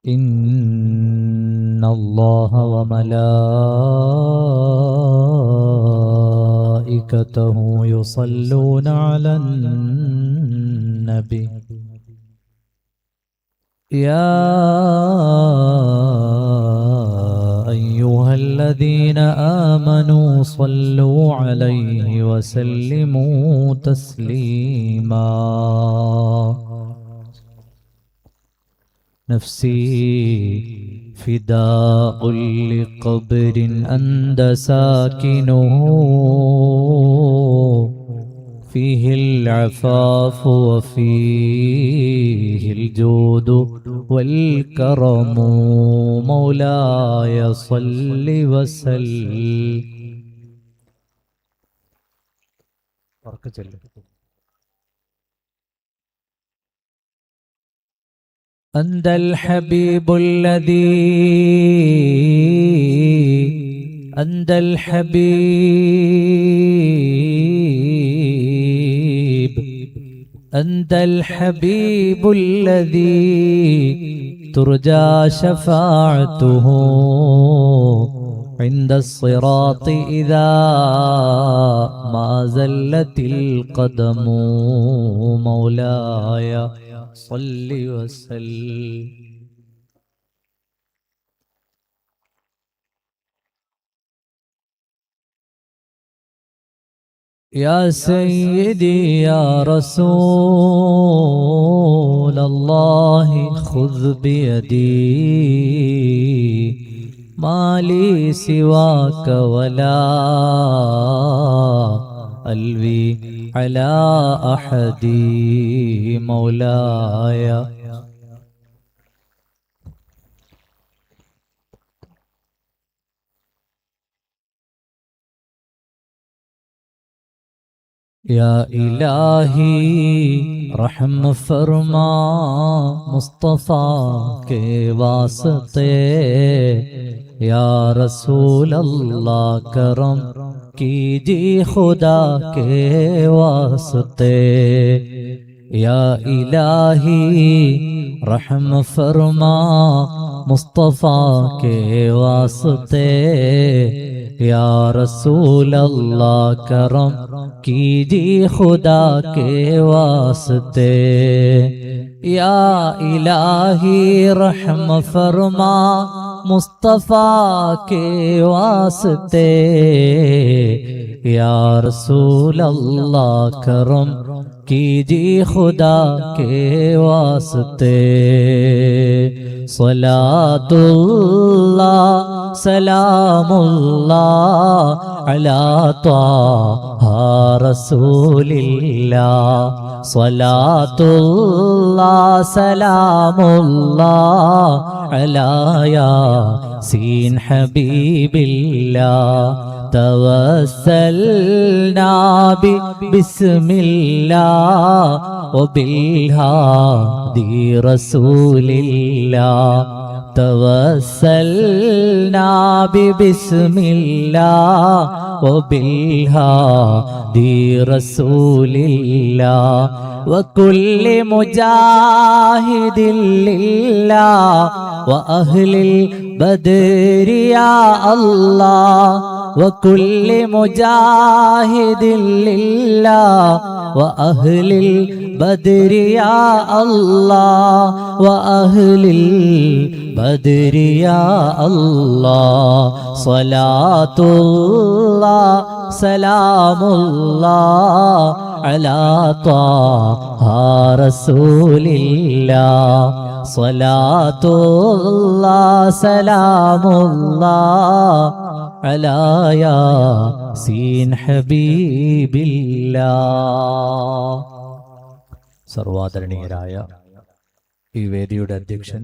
إن الله وملائكته يصلون على النبي يا أيها الذين آمنوا صلوا عليه وسلموا تسليما نفسي فداء لقبر أنت ساكنه فيه العفاف وفيه الجود والكرم مولاي صل وسلم. أنت الحبيب أنت الحبيب الذي ترجى شفاعته عند الصراط إذا ما زلت القدم مولاي صل وسلم. يا سيدي يا رسول الله خذ بيدي ما لي سواك ولا ألوي على أحد مولاي. या इलाही रहम फरमा मुस्तफ़ा के वास्ते या रसूल अल्लाह करम कीजिए खुदा के वास्ते. या इलाही रहम फरमा मुस्तफ़ा के वास्ते या रसूल अल्लाह करम कीजिए खुदा के वास्ते. या इलाही रहम फरमा मुस्तफ़ा के वास्ते या रसूल अल्लाह करम कीजिए खुदा के वास्ते. सलातुल्लाह सलामुल्लाह अला त्वाहा रसूलिल्लाह. सलातुल्लाह सलामुल्लाह अला यासीन हबीबिल्लाह. तवस्सलना बिस्मिल्लाह व बिल्हादी रसूलिल्लाह. तवस्सलना बिस्मिल्लाह व बिल्हादी रसूलिल्लाह. व कुल्लि मुजाहिदिन लिल्लाह व अहलिल बदरि या अल्लाह. व कुल्लि मुजाहिदिन लिल्लाह व अहलिल बदरि या अल्लाह. व अहलिल बदरि या अल्लाह. सलातुल्लाह सलामुल्लाह अला त्वाहा रसूलिल्लाह. सलातुल्लाह सलामुल्लाह अला यासीन हबीबिल्लाह. സർവാദരണീയരായ ഈ വേദിയുടെ അധ്യക്ഷൻ,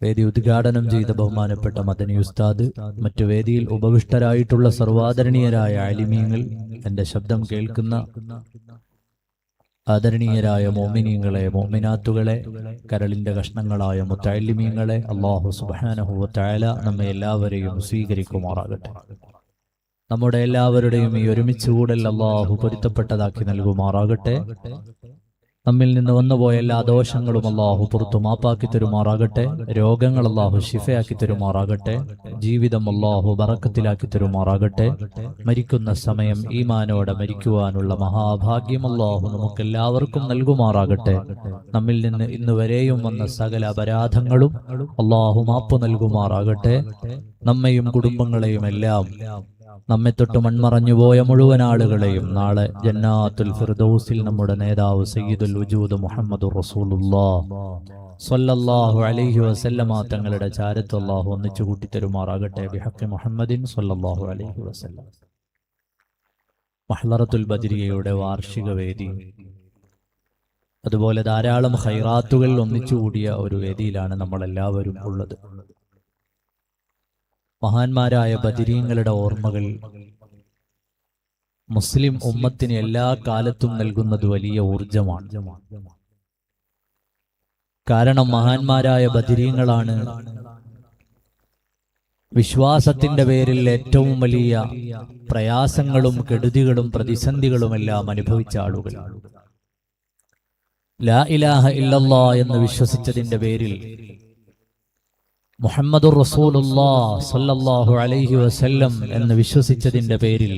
വേദി ഉദ്ഘാടനം ചെയ്ത ബഹുമാനപ്പെട്ട മദനി ഉസ്താദ്, മറ്റു വേദിയിൽ ഉപവിഷ്ടരായിട്ടുള്ള സർവാദരണീയരായ ആലിമീങ്ങൾ, എൻ്റെ ശബ്ദം കേൾക്കുന്ന ആദരണീയരായ മോമിനീങ്ങളെ, മോമിനാത്തുകളെ, കരളിന്റെ കഷ്ണങ്ങളായ മുത്തഅല്ലിമീങ്ങളെ, അല്ലാഹു സുബ്ഹാനഹു വ തആല നമ്മെ എല്ലാവരെയും സ്വീകരിക്കുമാറാകട്ടെ. നമ്മുടെ എല്ലാവരുടെയും ഈ ഒരുമിച്ച് കൂടൽ അല്ലാഹു പൊരുത്തപ്പെട്ടതാക്കി നൽകുമാറാകട്ടെ. നമ്മിൽ നിന്ന് വന്നുപോയ എല്ലാ ദോഷങ്ങളും അല്ലാഹു പുറത്തു മാപ്പാക്കി തരുമാറാകട്ടെ. രോഗങ്ങൾ അല്ലാഹു ശിഫയാക്കി തരുമാറാകട്ടെ. ജീവിതം അല്ലാഹു ബറക്കത്തിലാക്കി തരുമാറാകട്ടെ. മരിക്കുന്ന സമയം ഈമാനോടെ മരിക്കുവാനുള്ള മഹാഭാഗ്യം അല്ലാഹു നമുക്കെല്ലാവർക്കും നൽകുമാറാകട്ടെ. നമ്മിൽ നിന്ന് ഇന്ന് വരെയും വന്ന സകല അപരാധങ്ങളും അല്ലാഹു മാപ്പ് നൽകുമാറാകട്ടെ. നമ്മെയും കുടുംബങ്ങളെയും എല്ലാം നമ്മെ തൊട്ട് മൺമറഞ്ഞുപോയ മുഴുവൻ ആളുകളെയും നാളെ ജന്നാത്തുൽ ഫിർദൗസിൽ നമ്മുടെ നേതാവ് സയ്യിദുൽ വജൂദ് മുഹമ്മദുർ റസൂലുള്ളാഹ് സ്വല്ലല്ലാഹു അലൈഹി വസല്ലമ തങ്ങളുടെ ചാരത്ത് അല്ലാഹു ഒന്നിച്ചു കൂട്ടി തരുമാറാകട്ടെ. ബിഹഖി മുഹമ്മദിൻ സ്വല്ലല്ലാഹു അലൈഹി വസല്ലം. മഹ്ളറത്തുൽ ബദരിയയുടെ വാർഷിക വേദി, അതുപോലെ ധാരാളം ഖൈറാത്തുകൾ ഒന്നിച്ചുകൂടിയ ഒരു വേദിയിലാണ് നമ്മളെല്ലാവരും ഉള്ളത്. മഹാന്മാരായ ബദരീങ്ങളുടെ ഓർമ്മകൾ മുസ്ലിം ഉമ്മത്തിന് എല്ലാ കാലത്തും നൽകുന്നത് വലിയ ഊർജമാണ്. കാരണം മഹാന്മാരായ ബദരീങ്ങളാണ് വിശ്വാസത്തിന്റെ പേരിൽ ഏറ്റവും വലിയ പ്രയാസങ്ങളും കെടുതികളും പ്രതിസന്ധികളുമെല്ലാം അനുഭവിച്ച ആളുകൾ. ലാ ഇലാഹ ഇല്ലല്ലാഹ് എന്ന് വിശ്വസിച്ചതിന്റെ പേരിൽ മുഹമ്മദുർ റസൂലുള്ളാഹ് സ്വല്ലല്ലാഹു അലൈഹി വസല്ലം എന്ന് വിശ്വസിച്ചതിന്റെ പേരിൽ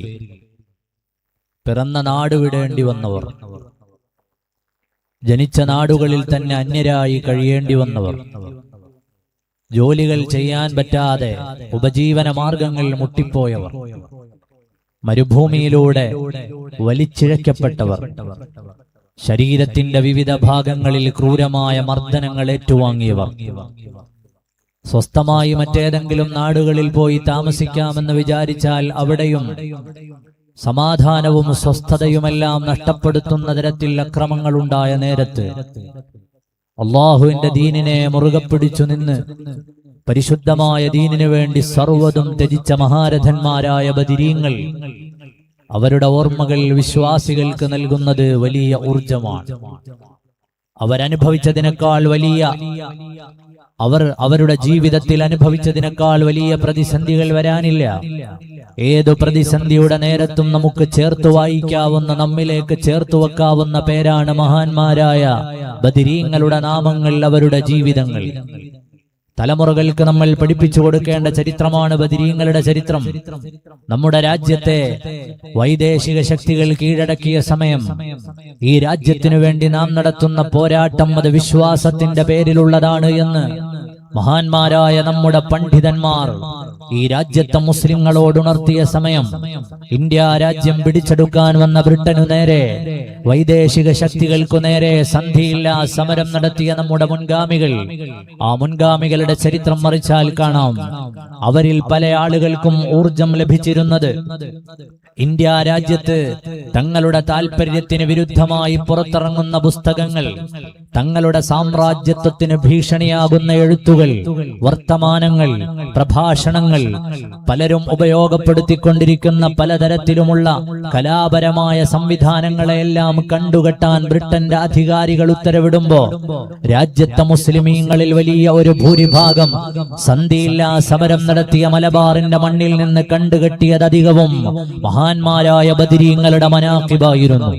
പിറന്ന നാട് വിടേണ്ടി വന്നവർ, ജനിച്ച നാടുകളിൽ തന്നെ അന്യരായി കഴിയേണ്ടി വന്നവർ, ജോലികൾ ചെയ്യാൻ പറ്റാതെ ഉപജീവന മാർഗങ്ങൾ മുട്ടിപ്പോയവർ, മരുഭൂമിയിലൂടെ വലിച്ചിഴക്കപ്പെട്ടവർ, ശരീരത്തിന്റെ വിവിധ ഭാഗങ്ങളിൽ ക്രൂരമായ മർദ്ദനങ്ങൾ ഏറ്റുവാങ്ങിയവർ, സ്വസ്ഥമായി മറ്റേതെങ്കിലും നാടുകളിൽ പോയി താമസിക്കാമെന്ന് വിചാരിച്ചാൽ അവിടെയും സമാധാനവും സ്വസ്ഥതയുമെല്ലാം നഷ്ടപ്പെടുത്തുന്ന തരത്തിൽ അക്രമങ്ങളുണ്ടായ നേരത്ത് അള്ളാഹുവിന്റെ ദീനിനെ മുറുകെ പിടിച്ചു നിന്ന് പരിശുദ്ധമായ ദീനിനു വേണ്ടി സർവ്വതും ത്യജിച്ച മഹാരഥന്മാരായ ബദരീങ്ങൾ, അവരുടെ ഓർമ്മകൾ വിശ്വാസികൾക്ക് നൽകുന്നത് വലിയ ഊർജമാണ്. അവരനുഭവിച്ചതിനേക്കാൾ വലിയ അവരുടെ ജീവിതത്തിൽ അനുഭവിച്ചതിനേക്കാൾ വലിയ പ്രതിസന്ധികൾ വരാനില്ല. ഏതു പ്രതിസന്ധിയുടെ നേരത്തും നമുക്ക് ചേർത്തു വായിക്കാവുന്ന, നമ്മിലേക്ക് ചേർത്തു വെക്കാവുന്ന പേരാണ് മഹാന്മാരായ ബദരീങ്ങളുടെ നാമങ്ങൾ, അവരുടെ ജീവിതങ്ങൾ. തലമുറകൾക്ക് നമ്മൾ പഠിപ്പിച്ചു കൊടുക്കേണ്ട ചരിത്രമാണ് ബദരീങ്ങളുടെ ചരിത്രം. നമ്മുടെ രാജ്യത്തെ വൈദേശിക ശക്തികൾ കീഴടക്കിയ സമയം ഈ രാജ്യത്തിനു വേണ്ടി നാം നടത്തുന്ന പോരാട്ടം അത് വിശ്വാസത്തിന്റെ പേരിലുള്ളതാണ് എന്ന് മഹാന്മാരായ നമ്മുടെ പണ്ഡിതന്മാർ ഈ രാജ്യത്തെ മുസ്ലിങ്ങളോട് ഉണർത്തിയ സമയം, ഇന്ത്യ രാജ്യം പിടിച്ചെടുക്കാൻ വന്ന ബ്രിട്ടനു നേരെ, വൈദേശിക ശക്തികൾക്കു നേരെ സന്ധിയില്ലാ സമരം നടത്തിയ നമ്മുടെ മുൻഗാമികൾ, ആ മുൻഗാമികളുടെ ചരിത്രം മറിച്ചാൽ കാണാം അവരിൽ പല ആളുകൾക്കും ഊർജം ലഭിച്ചിരുന്നത് ഇന്ത്യ രാജ്യത്ത് തങ്ങളുടെ താൽപര്യത്തിന് വിരുദ്ധമായി പുറത്തിറങ്ങുന്ന പുസ്തകങ്ങൾ, തങ്ങളുടെ സാമ്രാജ്യത്വത്തിന് ഭീഷണിയാകുന്ന എഴുത്തുകൾ, വർത്തമാനങ്ങൾ, പ്രഭാഷണങ്ങൾ, പലരും ഉപയോഗപ്പെടുത്തിക്കൊണ്ടിരിക്കുന്ന പലതരത്തിലുമുള്ള കലാപരമായ സംവിധാനങ്ങളെല്ലാം കണ്ടുകെട്ടാൻ ബ്രിട്ടന്റെ അധികാരികൾ ഉത്തരവിടുമ്പോ രാജ്യത്തെ മുസ്ലിമീങ്ങളിൽ വലിയ ഒരു ഭൂരിഭാഗം സന്ധിയില്ലാ സമരം നടത്തിയ മലബാറിന്റെ മണ്ണിൽ നിന്ന് കണ്ടുകെട്ടിയതധികവും മഹാന്മാരായ ബദരീങ്ങളുടെ മനാഖിബായിരുന്നു.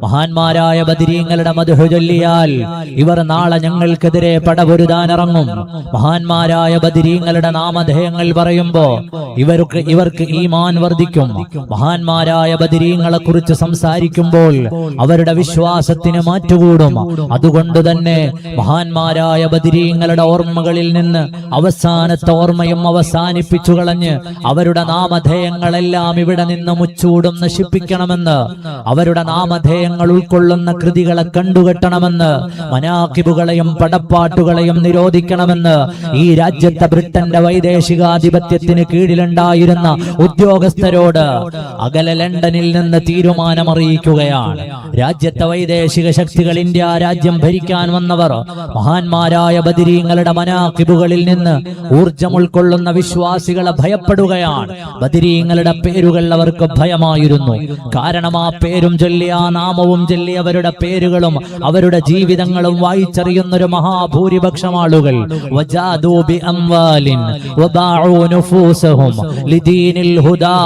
മഹാന്മാരായ ബദരീങ്ങളുടെ മദ്ഹ് ചൊല്ലിയാൽ ഇവർ നാളെ ഞങ്ങൾക്കെതിരെ പടപൊരുതാനിറങ്ങും. മഹാന്മാരായ ബദരീങ്ങളുടെ നാമധേയങ്ങൾ പറയുമ്പോ ഇവർക്ക് ഈമാൻ വർദ്ധിക്കും. മഹാന്മാരായ ബദരീങ്ങളെ കുറിച്ച് സംസാരിക്കുമ്പോൾ അവരുടെ വിശ്വാസത്തിന് മാറ്റുകൂടും. അതുകൊണ്ട് തന്നെ മഹാന്മാരായ ബദരീങ്ങളുടെ ഓർമ്മകളിൽ നിന്ന് അവസാനത്തെ ഓർമ്മയും അവസാനിപ്പിച്ചു കളഞ്ഞ് അവരുടെ നാമധേയങ്ങളെല്ലാം ഇവിടെ നിന്ന് മുച്ചൂടും നശിപ്പിക്കണമെന്ന്, അവരുടെ നാമധേയങ്ങൾ ഉൾക്കൊള്ളുന്ന കൃതികളെ കണ്ടുകെട്ടണമെന്ന്, മനാഖിബുകളെയും പടപ്പാട്ടുകളെയും നിരോധിക്കണമെന്ന് ഈ രാജ്യത്തെ ബ്രിട്ടന്റെ വൈദേശികാധിപത്യത്തിന് കീഴിലുണ്ടായിരുന്ന ഉദ്യോഗസ്ഥരോട് അകലെ ലണ്ടനിൽ നിന്ന് തീരുമാനമറിയിക്കുകയാണ്. രാജ്യത്തെ വൈദേശിക ശക്തികൾ ഇന്ത്യ രാജ്യം ഭരിക്കാൻ വന്നവർ മഹാന്മാരായ ബദരീങ്ങളുടെ മനാഖിബുകളിൽ നിന്ന് ഊർജം ഉൾക്കൊള്ളുന്ന വിശ്വാസികളെ ഭയപ്പെടുകയാണ്. ബദരീങ്ങളുടെ പേരുകൾ അവർക്ക് ഭയമായിരുന്നു. കാരണം ആ പേരും ചൊല്ലി, ആ നാമവും ചൊല്ലി, അവരുടെ പേരുകളും അവരുടെ ജീവിതങ്ങളും വായിച്ചറിയുന്നൊരു മഹാഭൂരിപക്ഷം ആളുകൾ വജാദൂ ബിഅംവാലിൻ വബാഉ നുഫൂസഹും ലിദീനിൽ ഹുദാ.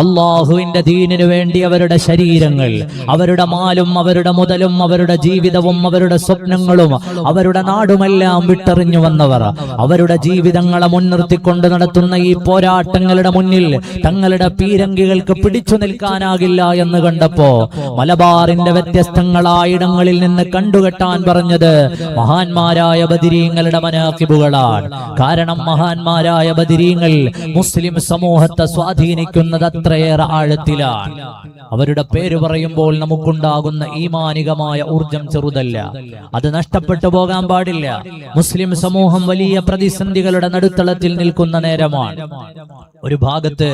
അല്ലാഹുവിന്റെ ദീനിനു വേണ്ടി അവരുടെ ശരീരങ്ങൾ, അവരുടെ മാലും അവരുടെ മുതലും അവരുടെ ജീവിതവും അവരുടെ സ്വപ്നങ്ങളും അവരുടെ നാടുമെല്ലാം വിട്ടെറിഞ്ഞു വന്നവർ അവരുടെ ജീവിതങ്ങളെ മുൻനിർത്തിക്കൊണ്ട് നടത്തുന്ന ഈ പോരാട്ടങ്ങളുടെ മുന്നിൽ തങ്ങളുടെ പീരങ്കികൾക്ക് പിടിച്ചു നിൽക്കാനാകില്ല എന്ന് കണ്ടപ്പോ മലബാറിന്റെ വ്യത്യസ്തങ്ങളായ ഇടങ്ങളിൽ നിന്ന് കണ്ടുകെട്ടാൻ പറഞ്ഞത് മഹാന്മാരായ ബദരീങ്ങളുടെ മനാഖിബുകളാണ്. കാരണം മഹാന്മാരായ ബദരീങ്ങൾ മുസ്ലിം സമൂഹത്തെ സ്വാധീനിക്കുന്നത് അത്രയേറെ ആഴത്തിലാണ്. അവരുടെ പേര് പറയുമ്പോൾ നമുക്കുണ്ടാകുന്ന ഈമാനികമായ ഊർജം ചെറുതല്ല, അത് നഷ്ടപ്പെട്ടു പോകാൻ പാടില്ല. മുസ്ലിം സമൂഹം വലിയ പ്രതിസന്ധികളുടെ നടുത്തളത്തിൽ നിൽക്കുന്ന നേരമാണ്. ഒരു ഭാഗത്ത്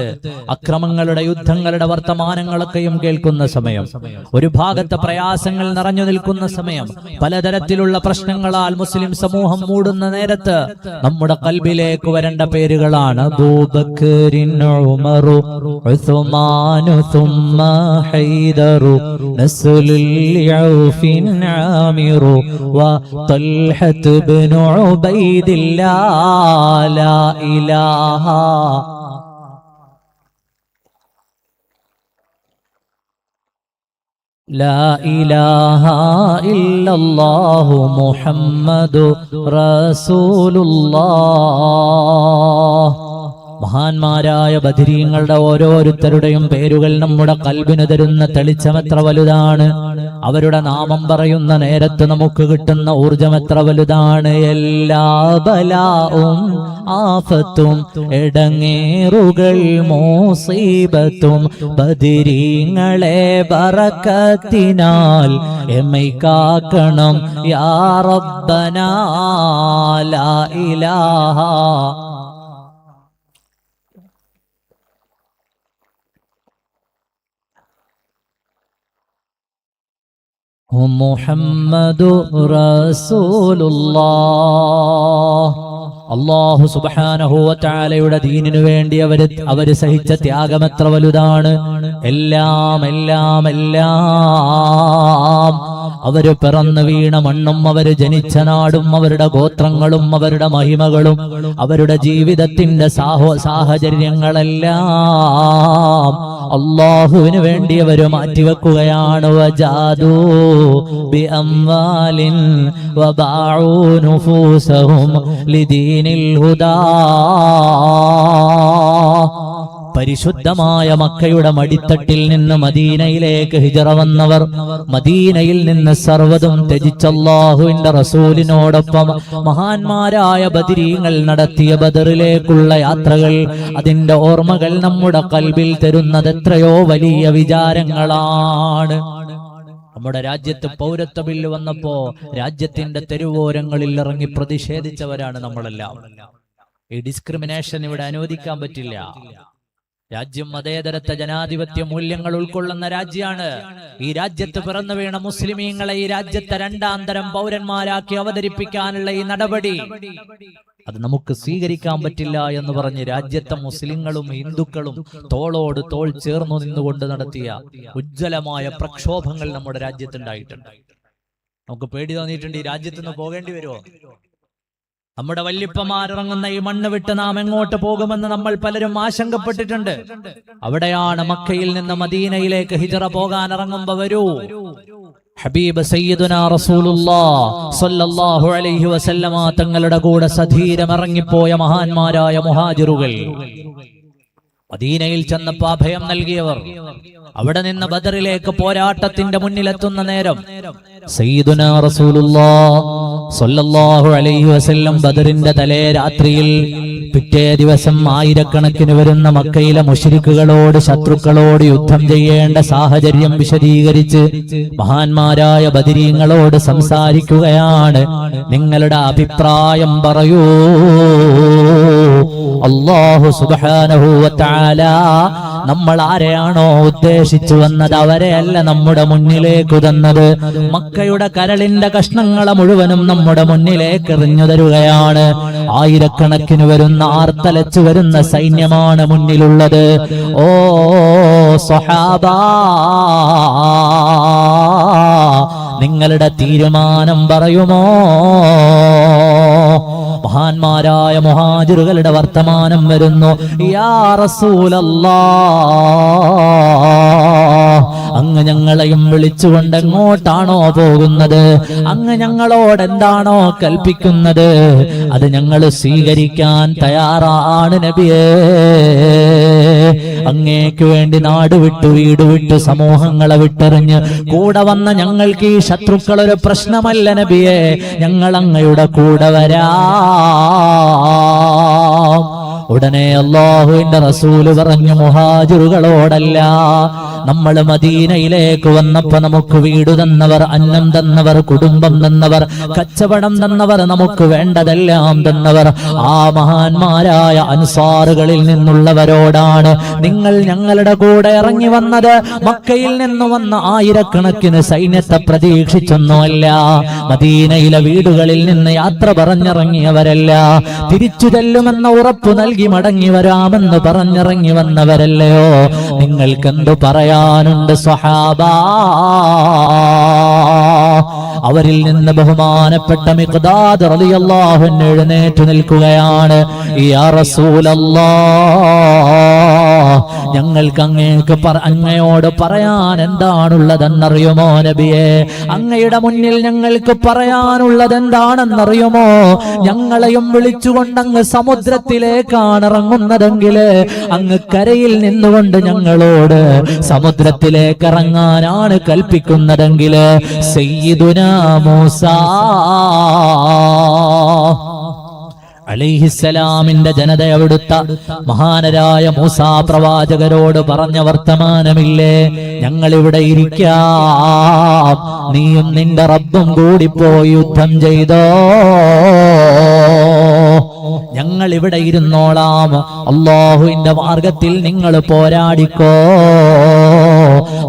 അക്രമങ്ങളുടെ യുദ്ധങ്ങളുടെ വർത്തമാനങ്ങളൊക്കെയും കേൾക്കുന്ന സമയം, ഒരു ഭാഗത്ത് പ്രയാസങ്ങൾ നിറഞ്ഞു നിൽക്കുന്ന സമയം, പലതരത്തിലുള്ള പ്രശ്നങ്ങളാൽ മുസ്ലിം സമൂഹം മൂടുന്ന നേരത്ത് നമ്മുടെ ഖൽബിലേക്ക് വരേണ്ട പേരുകളാണ് അബൂബക്കറിൻ, ഉമറു, ഉസ്മാനു, സുമ്മ ഹൈദറു, നസ്ലുൽ യൗഫിൻ ആമിറു വ തൽഹത്ത് ഇബ്നു ഉബൈദില്ലാ. ലാ ഇലാഹ لا إله إلا الله محمد رسول الله. മഹാന്മാരായ ബദരീങ്ങളുടെ ഓരോരുത്തരുടെയും പേരുകൾ നമ്മുടെ ഖൽബിന് തരുന്ന തെളിച്ചം എത്ര വലുതാണ്. അവരുടെ നാമം പറയുന്ന നേരത്ത് നമുക്ക് കിട്ടുന്ന ഊർജം എത്ര വലുതാണ്. എല്ലാ ബലാവും ആഫത്തും ഇടങ്ങേറുകൾ മുസീബത്തും ബദരീങ്ങളെ ബറക്കത്തിനാൽ എമ്മൈ കാക്കണം യാ റബ്ബനാ. ലാ ഇലാഹ മുഹമ്മദു റസൂലുള്ളാഹ്. അല്ലാഹു സുബ്ഹാനഹു വ തആലയുടെ ദീനിനു വേണ്ടി അവര് സഹിച്ച ത്യാഗം എത്ര വലുതാണ്. എല്ലാം എല്ലാം എല്ലാം അവര് പിറന്നു വീണ മണ്ണും അവര് ജനിച്ച നാടും അവരുടെ ഗോത്രങ്ങളും അവരുടെ മഹിമകളും അവരുടെ ജീവിതത്തിന്റെ സാഹചര്യങ്ങളെല്ലാം അല്ലാഹുവിന് വേണ്ടി അവര് മാറ്റിവെക്കുകയാണ്. വജാദൂ ബിഅംവാലിൻ വബാഉ നുഫൂസഹും ലിദീനിൽ ഹുദാ. പരിശുദ്ധമായ മക്കയുടെ മടിത്തട്ടിൽ നിന്ന് മദീനയിലേക്ക് ഹിജറ വന്നവർ, മദീനയിൽ നിന്ന് സർവ്വതും ത്യജിച്ച അല്ലാഹുവിന്റെ റസൂലിനോടൊപ്പം മഹാന്മാരായ ബദരീങ്ങൾ നടത്തിയ ബദറിലേക്കുള്ള യാത്രകൾ, അതിന്റെ ഓർമ്മകൾ നമ്മുടെ ഖൽബിൽ തരുന്നത് എത്രയോ വലിയ വിചാരങ്ങളാണ്. നമ്മുടെ രാജ്യത്ത് പൗരത്വ ബില്ല് വന്നപ്പോ രാജ്യത്തിന്റെ തെരുവോരങ്ങളിൽ ഇറങ്ങി പ്രതിഷേധിച്ചവരാണ് നമ്മളെല്ലാം. ഈ ഡിസ്ക്രിമിനേഷൻ ഇവിടെ അനുവദിക്കാൻ പറ്റില്ല. രാജ്യം മതേതരത്വ ജനാധിപത്യ മൂല്യങ്ങൾ ഉൾക്കൊള്ളുന്ന രാജ്യമാണ്. ഈ രാജ്യത്ത് പിറന്നു വീണ മുസ്ലിമീങ്ങളെ ഈ രാജ്യത്തെ രണ്ടാം തരം പൗരന്മാരാക്കി അവതരിപ്പിക്കാനുള്ള ഈ നടപടി അത് നമുക്ക് സ്വീകരിക്കാൻ പറ്റില്ല എന്ന് പറഞ്ഞ് രാജ്യത്തെ മുസ്ലിങ്ങളും ഹിന്ദുക്കളും തോളോട് തോൾ ചേർന്നു നിന്നുകൊണ്ട് നടത്തിയ ഉജ്ജ്വലമായ പ്രക്ഷോഭങ്ങൾ നമ്മുടെ രാജ്യത്തുണ്ടായിട്ടുണ്ട്. നമുക്ക് പേടി തോന്നിയിട്ടുണ്ട്, ഈ രാജ്യത്തുനിന്ന് പോകേണ്ടി വരുമോ? നമ്മുടെ വല്യപ്പമാരിറങ്ങുന്ന ഈ മണ്ണ് വിട്ട് നാം എങ്ങോട്ട് പോകുമെന്ന് നമ്മൾ പലരും ആശങ്കപ്പെട്ടിട്ടുണ്ട്. അവിടെയാണ് മക്കയിൽ നിന്ന് മദീനയിലേക്ക് ഹിജറ പോകാൻ ഇറങ്ങുമ്പോ വരൂ, ഹബീബ് സയ്യിദുനാ റസൂലുള്ളാഹ് സ്വല്ലല്ലാഹു അലൈഹി വസല്ലമ തങ്ങളുടെ കൂടെ സധീരം ഇറങ്ങിപ്പോയ മഹാന്മാരായ മുഹാജിറുകൾ, മദീനയിൽ ചെന്നപ്പോ അഭയം നൽകിയവർ, അവിടെ നിന്ന് ബദറിലേക്ക് പോരാട്ടത്തിന്റെ മുന്നിലെത്തുന്ന നേരം സയ്യിദുനാ റസൂലുള്ളാഹ് സ്വല്ലല്ലാഹു അലൈഹി വസല്ലം ബദറിന്റെ തലേ രാത്രിയിൽ പിറ്റേ ദിവസം ആയിരക്കണക്കിന് വരുന്ന മക്കയിലെ മുശ്രിക്കുകളോട്, ശത്രുക്കളോട് യുദ്ധം ചെയ്യേണ്ട സാഹചര്യം വിശദീകരിച്ച് മഹാന്മാരായ ബദരീങ്ങളോട് സംസാരിക്കുകയാണ്. നിങ്ങളുടെ അഭിപ്രായം പറയൂ. അല്ലാഹു സുബ്ഹാനഹു വ തആല നമ്മൾ ആരെയാണോ ഉദ്ദേശിച്ചു വന്നത് അവരെയല്ല നമ്മുടെ മുന്നിലേക്ക് തന്നത്. മക്കയുടെ കരളിന്റെ കഷ്ണങ്ങളെ മുഴുവനും നമ്മുടെ മുന്നിലേക്ക് എറിഞ്ഞു തരുകയാണ്. ആയിരക്കണക്കിന് വരുന്ന ആർത്തലച്ചു വരുന്ന സൈന്യമാണ് മുന്നിലുള്ളത്. ഓ സ്വഹാബാ, നിങ്ങളുടെ തീരുമാനം പറയുമോ? മഹാന്മാരായ മുഹാജിറുകളുടെ വർത്തമാനം വരുന്നു. യാ റസൂലല്ലാഹ്, അങ്ങ് ഞങ്ങളെയും വിളിച്ചുകൊണ്ട് എങ്ങോട്ടാണോ പോകുന്നത്, അങ്ങ് ഞങ്ങളോട് എന്താണോ കൽപ്പിക്കുന്നത് അത് ഞങ്ങൾ സ്വീകരിക്കാൻ തയ്യാറാണ് നബിയേ. അങ്ങേക്ക് വേണ്ടി നാട് വിട്ടു വീട് വിട്ടു സമൂഹങ്ങളെ വിട്ടെറിഞ്ഞ് കൂടെ വന്ന ഞങ്ങൾക്ക് ഈ ശത്രുക്കൾ ഒരു പ്രശ്നമല്ല നബിയേ, ഞങ്ങൾ അങ്ങയുടെ കൂടെ വരാം. ഉടനെ അല്ലാഹുവിന്റെ റസൂല് പറഞ്ഞു, മുഹാജിറുകളോടല്ല, നമ്മൾ മദീനയിലേക്ക് വന്നപ്പോ നമുക്ക് വീട് തന്നവർ, അന്നം തന്നവർ, കുടുംബം തന്നവർ, കച്ചവടം തന്നവർ, നമുക്ക് വേണ്ടതെല്ലാം തന്നവർ ആ മഹാന്മാരായ അൻസാറുകളിൽ നിന്നുള്ളവരോടാണ് നിങ്ങൾ ഞങ്ങളുടെ കൂടെ ഇറങ്ങി വന്നത്. മക്കയിൽ നിന്ന് വന്ന ആയിരക്കണക്കിന് സൈന്യത്തെ പ്രതീക്ഷിച്ചൊന്നുമല്ല, മദീനയിലെ വീടുകളിൽ നിന്ന് യാത്ര പറഞ്ഞിറങ്ങിയവരല്ല, തിരിച്ചു ചെല്ലുമെന്ന ഉറപ്പ് നൽകി മടങ്ങി വരാമെന്ന് പറഞ്ഞിറങ്ങി വന്നവരല്ലയോ. നിങ്ങൾക്കെന്തു പറയാനുണ്ട് സ്വഹാബാ? അവരിൽ നിന്ന് ബഹുമാനപ്പെട്ട മിഖ്ദാദ് റളിയല്ലാഹു അൻഹു എഴുന്നേറ്റ് നിൽക്കുകയാണ്. യാ റസൂലല്ലാഹ്, ഞങ്ങൾക്ക് അങ്ങയോട് പറയാൻ എന്താണുള്ളതെന്നറിയുമോ നബിയെ? അങ്ങയുടെ മുന്നിൽ ഞങ്ങൾക്ക് പറയാനുള്ളത് എന്താണെന്നറിയുമോ? ഞങ്ങളെയും വിളിച്ചുകൊണ്ട് അങ്ങ് സമുദ്രത്തിലേക്കാണ് ഇറങ്ങുന്നതെങ്കിൽ അങ്ങ് കരയിൽ നിന്നുകൊണ്ട് ഞങ്ങളോട് സമുദ്രത്തിലേക്ക് ഇറങ്ങാനാണ് കൽപ്പിക്കുന്നതെങ്കിൽ സയ്യിദുനാ മൂസാ അലൈഹിസ്സലാമിന്റെ ജനത അവിടുത്തെ മഹാനരായ മൂസാ പ്രവാചകരോട് പറഞ്ഞ വർത്തമാനമില്ലേ, ഞങ്ങളിവിടെ ഇരിക്കാം, നീയും നിന്റെ റബ്ബും കൂടി പോയി യുദ്ധം ചെയ്തോ, ഞങ്ങൾ ഇവിടെ ഇരുന്നോളാം, അല്ലാഹുവിന്റെ മാർഗത്തിൽ നിങ്ങൾ പോരാടിക്കോ.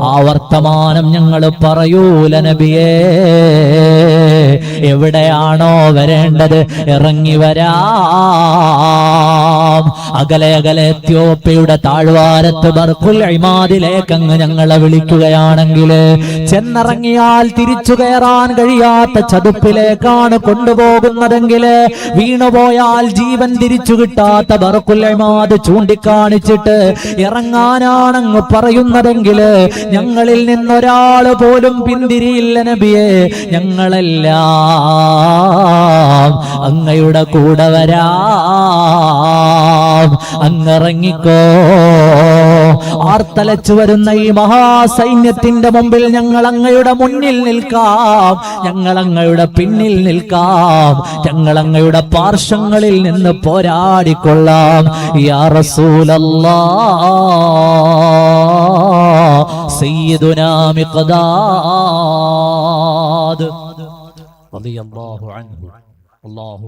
ആ വർത്തമാനം ഞങ്ങൾ പറയൂല നബിയേ. എവിടെയാണോ വരേണ്ടത് ഇറങ്ങി വരാം. അകലെ അകലെ എത്യോപ്യയുടെ താഴ്വാരത്ത് ബർഖുൽ ഇമാദിലേക്ക് അങ്ങ് ഞങ്ങളെ വിളിക്കുകയാണെങ്കിൽ ചെന്നിറങ്ങിയാൽ തിരിച്ചു കയറാൻ കഴിയാത്ത ചതുപ്പിലേക്കാണ് കൊണ്ടുപോകുന്നതെങ്കിൽ, വീണുപോയാൽ ജീവൻ തിരിച്ചു കിട്ടാത്ത ബർഖുൽ ഇമാദ് ചൂണ്ടിക്കാണിച്ചിട്ട് ഇറങ്ങാനാണങ്ങ് പറയുന്നതെങ്കിൽ ഞങ്ങളിൽ നിന്നൊരാൾ പോലും പിന്തിരിയില്ല നബിയെ. ഞങ്ങളെല്ലാം അങ്ങയുടെ കൂടെ വരാം, അങ്ങിറങ്ങിക്കോ. ആർത്തലച്ചു വരുന്ന ഈ മഹാസൈന്യത്തിന്റെ മുമ്പിൽ ഞങ്ങൾ അങ്ങയുടെ മുന്നിൽ നിൽക്കാം, ഞങ്ങൾ അങ്ങയുടെ പിന്നിൽ നിൽക്കാം, ഞങ്ങൾ അങ്ങയുടെ പാർശ്വങ്ങളിൽ നിന്ന് പോരാടിക്കൊള്ളാം. യാ റസൂലല്ലാഹ്, സയ്യിദുനാ മിഖ്ദാദ് റളിയല്ലാഹു അൻഹു. അല്ലാഹു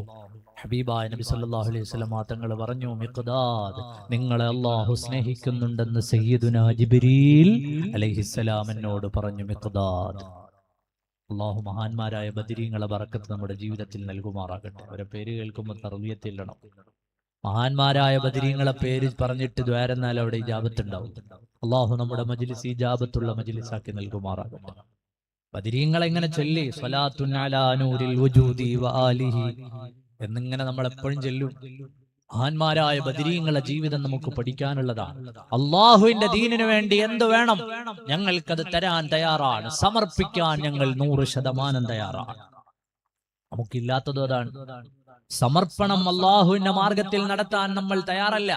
ഹബീബായ നബി സല്ലല്ലാഹു അലൈഹി വസല്ലം തങ്ങൾ പറഞ്ഞു, മിഖ്ദാദ്, നിങ്ങളെ അല്ലാഹു സ്നേഹിക്കുന്നുണ്ടെന്ന് സയ്യിദുനാ ജിബ്രീൽ അലൈഹിസ്സലാം എന്നോട് പറഞ്ഞു. മിഖ്ദാദ്, അല്ലാഹു മഹാന്മാരായ ബദരീങ്ങളെ ബറക്കത്ത് നമ്മുടെ ജീവിതത്തിൽ നൽകുമാറാകട്ടെ. അവരെ പേര് കേൾക്കുമ്പോൾ തർബിയത്തില്ലണം. മഹാന്മാരായ ബദരീങ്ങളെ പേര് പറഞ്ഞിട്ട് ദ്വാരന്നാൽ അവിടെ ഇജാബത്തുണ്ടാവും. അല്ലാഹു നമ്മുടെ മജ്ലിസ് ഇജാബത്തുള്ള മജ്ലിസാക്കി നൽകുമാറാകട്ടെ. ബദരീങ്ങളെ എങ്ങനെ ചൊല്ലി സ്വലാത്തുൻ അലാ നൂരിൽ വജൂദി വആലിഹി എന്നിങ്ങനെ നമ്മൾ എപ്പോഴും ചൊല്ലും. മഹാന്മാരായ ബദരീങ്ങളെ ജീവിതം നമുക്ക് പഠിക്കാനുള്ളതാണ്. അള്ളാഹുവിന്റെ ദീനിനു വേണ്ടി എന്ത് വേണം ഞങ്ങൾക്കത് തരാൻ തയ്യാറാണ്, സമർപ്പിക്കാൻ ഞങ്ങൾ 100% തയ്യാറാണ്. നമുക്കില്ലാത്തത് അതാണ്. സമർപ്പണം അള്ളാഹുവിന്റെ മാർഗത്തിൽ നടത്താൻ നമ്മൾ തയ്യാറല്ല.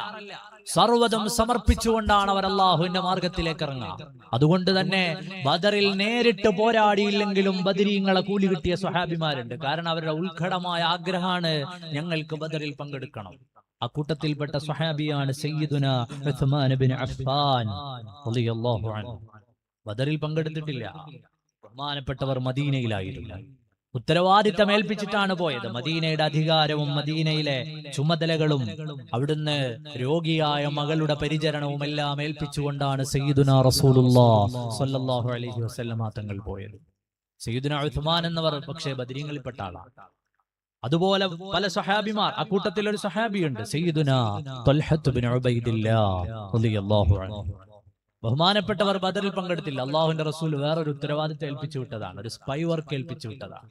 സർവ്വതും സമർപ്പിച്ചുകൊണ്ടാണ് അവർ അള്ളാഹുവിന്റെ മാർഗത്തിലേക്ക് ഇറങ്ങുക. അതുകൊണ്ട് തന്നെ ബദറിൽ നേരിട്ട് പോരാടിയില്ലെങ്കിലും ബദരീങ്ങളെ കൂലി കിട്ടിയ സ്വഹാബിമാരുണ്ട്. കാരണം അവരുടെ ഉത്കടമായ ആഗ്രഹമാണ് ഞങ്ങൾക്ക് ബദറിൽ പങ്കെടുക്കണം. അക്കൂട്ടത്തിൽപ്പെട്ട സ്വഹാബിയാണ് സയ്യിദുനാ ഉസ്മാൻ ഇബ്നു അഫ്ഫാൻ റളിയല്ലാഹു അൻഹു. ബദറിൽ പങ്കെടുത്തിട്ടില്ല. ബഹുമാനപ്പെട്ടവർ മദീനയിലായിരുന്നു. ഉത്തരവാദിത്തം ഏൽപ്പിച്ചിട്ടാണ് പോയത്. മദീനയുടെ അധികാരവും മദീനയിലെ ചുമതലകളും അവിടുന്ന് രോഗിയായ മകളുടെ പരിചരണവും എല്ലാം ഏൽപ്പിച്ചുകൊണ്ടാണ് സയ്യിദുനാ റസൂലുള്ളാഹി സ്വല്ലല്ലാഹു അലൈഹി വസല്ലം തങ്ങൾ പോയത്. സയ്യിദുനാ ഉസ്മാൻ എന്നവർ പക്ഷേ ബദരീങ്ങളിൽപ്പെട്ട ആളാണ്. അതുപോലെ പല സ്വഹാബിമാർ, അക്കൂട്ടത്തിൽ ഒരു സ്വഹാബിയുണ്ട് സയ്യിദുനാ ത്വൽഹത്ത് ബിൻ ഉബൈദില്ലാഹ് റളിയല്ലാഹു അൻഹു. ബഹുമാനപ്പെട്ടവർ ബദറിൽ പങ്കെടുത്തില്ല. അള്ളാഹുവിന്റെ റസൂൽ വേറൊരു ഉത്തരവാദിത്തം ഏൽപ്പിച്ചു വിട്ടതാണ്, ഒരു സ്പൈ വർക്ക് ഏൽപ്പിച്ചു വിട്ടതാണ്.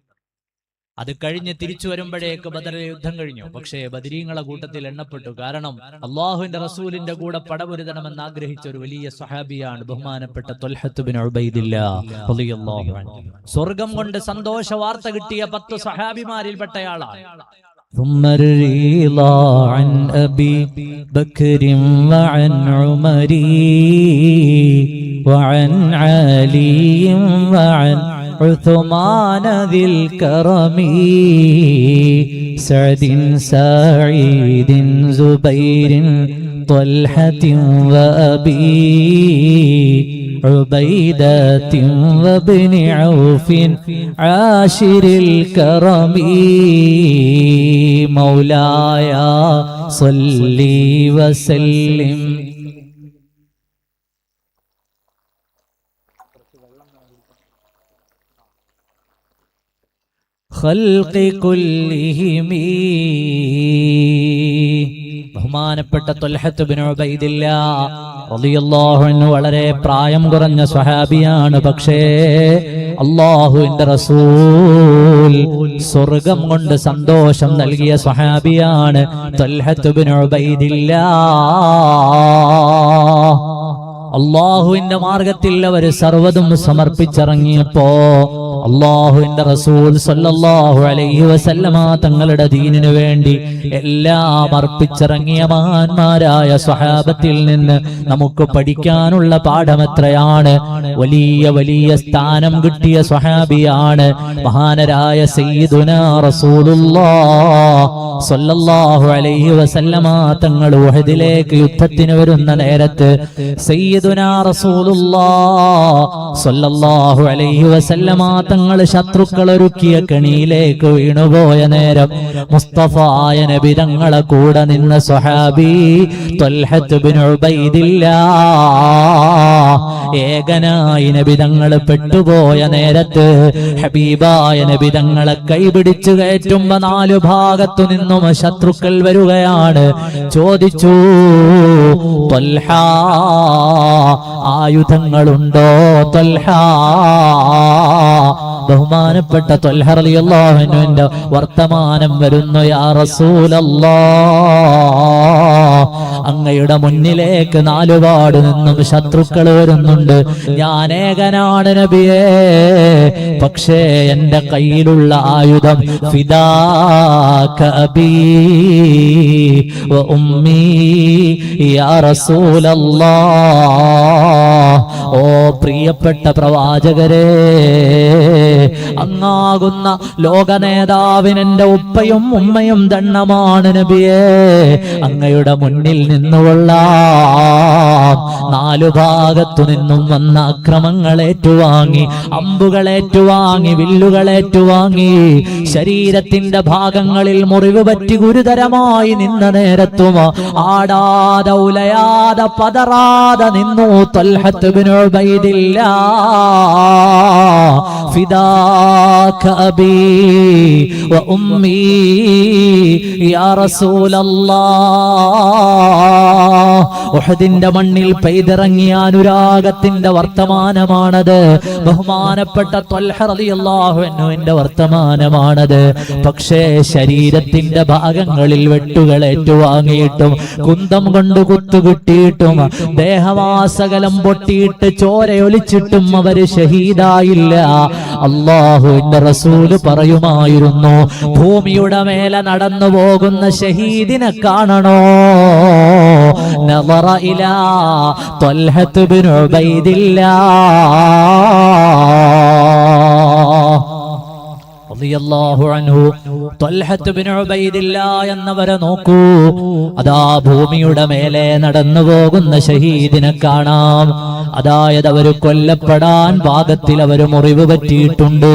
അത് കഴിഞ്ഞ് തിരിച്ചു വരുമ്പോഴേക്ക് ബദറിലെ യുദ്ധം കഴിഞ്ഞു. പക്ഷേ ബദരീങ്ങളെ കൂട്ടത്തിൽ എണ്ണപ്പെട്ടു. കാരണം അള്ളാഹുവിന്റെ റസൂലിന്റെ കൂടെ പടപൊരുതണമെന്ന് ആഗ്രഹിച്ച ഒരു വലിയ സ്വഹാബിയാണ് ബഹുമാനപ്പെട്ട ത്വൽഹത്ത് ബിൻ ഉബൈദില്ലാഹ് റളിയല്ലാഹു അൻഹു. സ്വർഗം കൊണ്ട് സന്തോഷ വാർത്ത കിട്ടിയ 10 സ്വഹാബിമാരിൽപ്പെട്ടയാളാണ്. ثم الرضا عن أبي بكر وعن عمر وعن علي وعن عثمان ذي الكرم سعد سعيد زبير طلحة وأبي عبيدة وابن عوف عاشر الكرم مولاي صل وسلم خلق كلهم. ബഹുമാനപ്പെട്ട ത്വൽഹത്ത് ബിൻ ഉബൈദില്ലാഹ് റളിയല്ലാഹു അൻഹു വളരെ പ്രായം കുറഞ്ഞ സ്വഹാബിയാണ്. പക്ഷേ അല്ലാഹുവിന്റെ റസൂൽ സ്വർഗം കൊണ്ട് സന്തോഷം നൽകിയ സ്വഹാബിയാണ് ത്വൽഹത്ത് ബിൻ ഉബൈദില്ലാഹ്. അല്ലാഹുവിന്റെ മാർഗത്തിൽ അവർ സർവ്വതും സമർപ്പിച്ചിറങ്ങിയപ്പോ അല്ലാഹുവിന്റെ റസൂൽ സല്ലല്ലാഹു അലൈഹി വസല്ലമ തങ്ങളുടെ ദീനിനു വേണ്ടി എല്ലാം അർപ്പിച്ചിറങ്ങിയ മഹാന്മാരായ സ്വഹാബത്തിൽ നിന്ന് നമുക്ക് പഠിക്കാനുള്ള പാഠം എത്രയാണ്. വലിയ വലിയ സ്ഥാനം കിട്ടിയ സ്വഹാബിയാണ് മഹാനരായ സയ്യിദുനാ റസൂലുള്ളാഹ് സല്ലല്ലാഹു അലൈഹി വസല്ലമ തങ്ങൾ ഉഹദിലേക്ക് യുദ്ധത്തിന് വരുന്ന നേരത്ത് സയ്യിദുനാ റസൂലുള്ളാഹ് സല്ലല്ലാഹു അലൈഹി വസല്ലമ തങ്ങൾ ശത്രുക്കൾ ഒരുക്കിയ കെണിയിലേക്ക് വീണുപോയ നേരം മുസ്തഫായ നബി തങ്ങളെ കൂടെ നിന്ന സ്വഹാബി ത്വൽഹത്ത് ബിൻ ഉബൈദില്ലാഹ് ഏകനായി നബി തങ്ങൾ പെട്ടുപോയ നേരത്ത് ഹബീബായ നബി തങ്ങളെ കൈപിടിച്ചു കയറ്റുമ്പോ 4 ഭാഗത്തു നിന്നും ശത്രുക്കൾ വരികയാണ്. ചോദിച്ചു, ത്വൽഹ ആയുധങ്ങളുണ്ടോ? ത്വൽഹ ബഹുമാനപ്പെട്ട ത്വൽഹ റളിയല്ലാഹു അൻഹുവിന്റെ വർത്തമാനം വരുന്നു. യാ റസൂലല്ലാഹ്, അങ്ങയുടെ മുന്നിലേക്ക് 4 പാട് നിന്നും ശത്രുക്കൾ വരുന്നുണ്ട്. ഞാൻ ഏകനാണ് നബിയേ, പക്ഷേ എന്റെ കയ്യിലുള്ള ആയുധം ഫിദാക അബീ വ ഉമ്മീ യാ റസൂലല്ലാഹ്. ഓ പ്രിയപ്പെട്ട പ്രവാചകരെ, അങ്ങാകുന്ന ലോക നേതാവിന് എന്റെ ഉപ്പയും ഉമ്മയും ദണ്ണമാണ് നബിയേ. അങ്ങയുടെ മുന്നിൽ നിന്നുകൊള്ള 4 ഭാഗത്തു നിന്നും വന്ന അക്രമങ്ങളേറ്റുവാങ്ങി, അമ്പുകളേറ്റുവാങ്ങി, വില്ലുകളേറ്റുവാങ്ങി, ശരീരത്തിന്റെ ഭാഗങ്ങളിൽ മുറിവ് പറ്റി ഗുരുതരമായി നിന്ന നേരത്തും ആടാതെ ഉലയാതെ പതറാതെ നിന്നു ത്വൽഹത്ത് ബിൻ ഉബൈദില്ലാഹ്. ഫിദാക അബീ വ ഉമ്മീ യാ റസൂലല്ലാഹ്. ഉഹദിന്റെ മണ്ണിൽ പെയ്തിറങ്ങിയ അനുരാഗത്തിന്റെ വർത്തമാനമാണത്. ബഹുമാനപ്പെട്ട ത്വൽഹ റളിയല്ലാഹു അൻഹുവിന്റെ വർത്തമാനമാണത്. പക്ഷേ ശരീരത്തിന്റെ ഭാഗങ്ങളിൽ വെട്ടുകൾ ഏറ്റുവാങ്ങിയിട്ടും കുന്തം കൊണ്ട് കുത്തുകിട്ടിയിട്ടും ദേഹവാസകലം പൊട്ടിയിട്ട് ചോരയൊലിച്ചിട്ടും അവര് ഷഹീദായില്ല. അല്ലാഹുവിന്റെ റസൂല് പറയുമായിരുന്നു, ഭൂമിയുടെ മേലെ നടന്നു പോകുന്ന ഷഹീദിനെ കാണണോ? നളറ ഇലാ ത്വൽഹത്ത് ബിൻ ഉബൈദില്ലാഹ് റളിയല്ലാഹു അൻഹു. ത്വൽഹത്ത് ബിൻ ഉബൈദില്ലാഹ് എന്നവരെ നോക്കൂ. അതാ ഭൂമിയുടെ മേലെ നടന്നു പോകുന്ന ഷഹീദിനെ കാണാം. അതായത് അവര് കൊല്ലപ്പെടാൻ പാകത്തിൽ അവര് മുറിവ് പറ്റിയിട്ടുണ്ട്.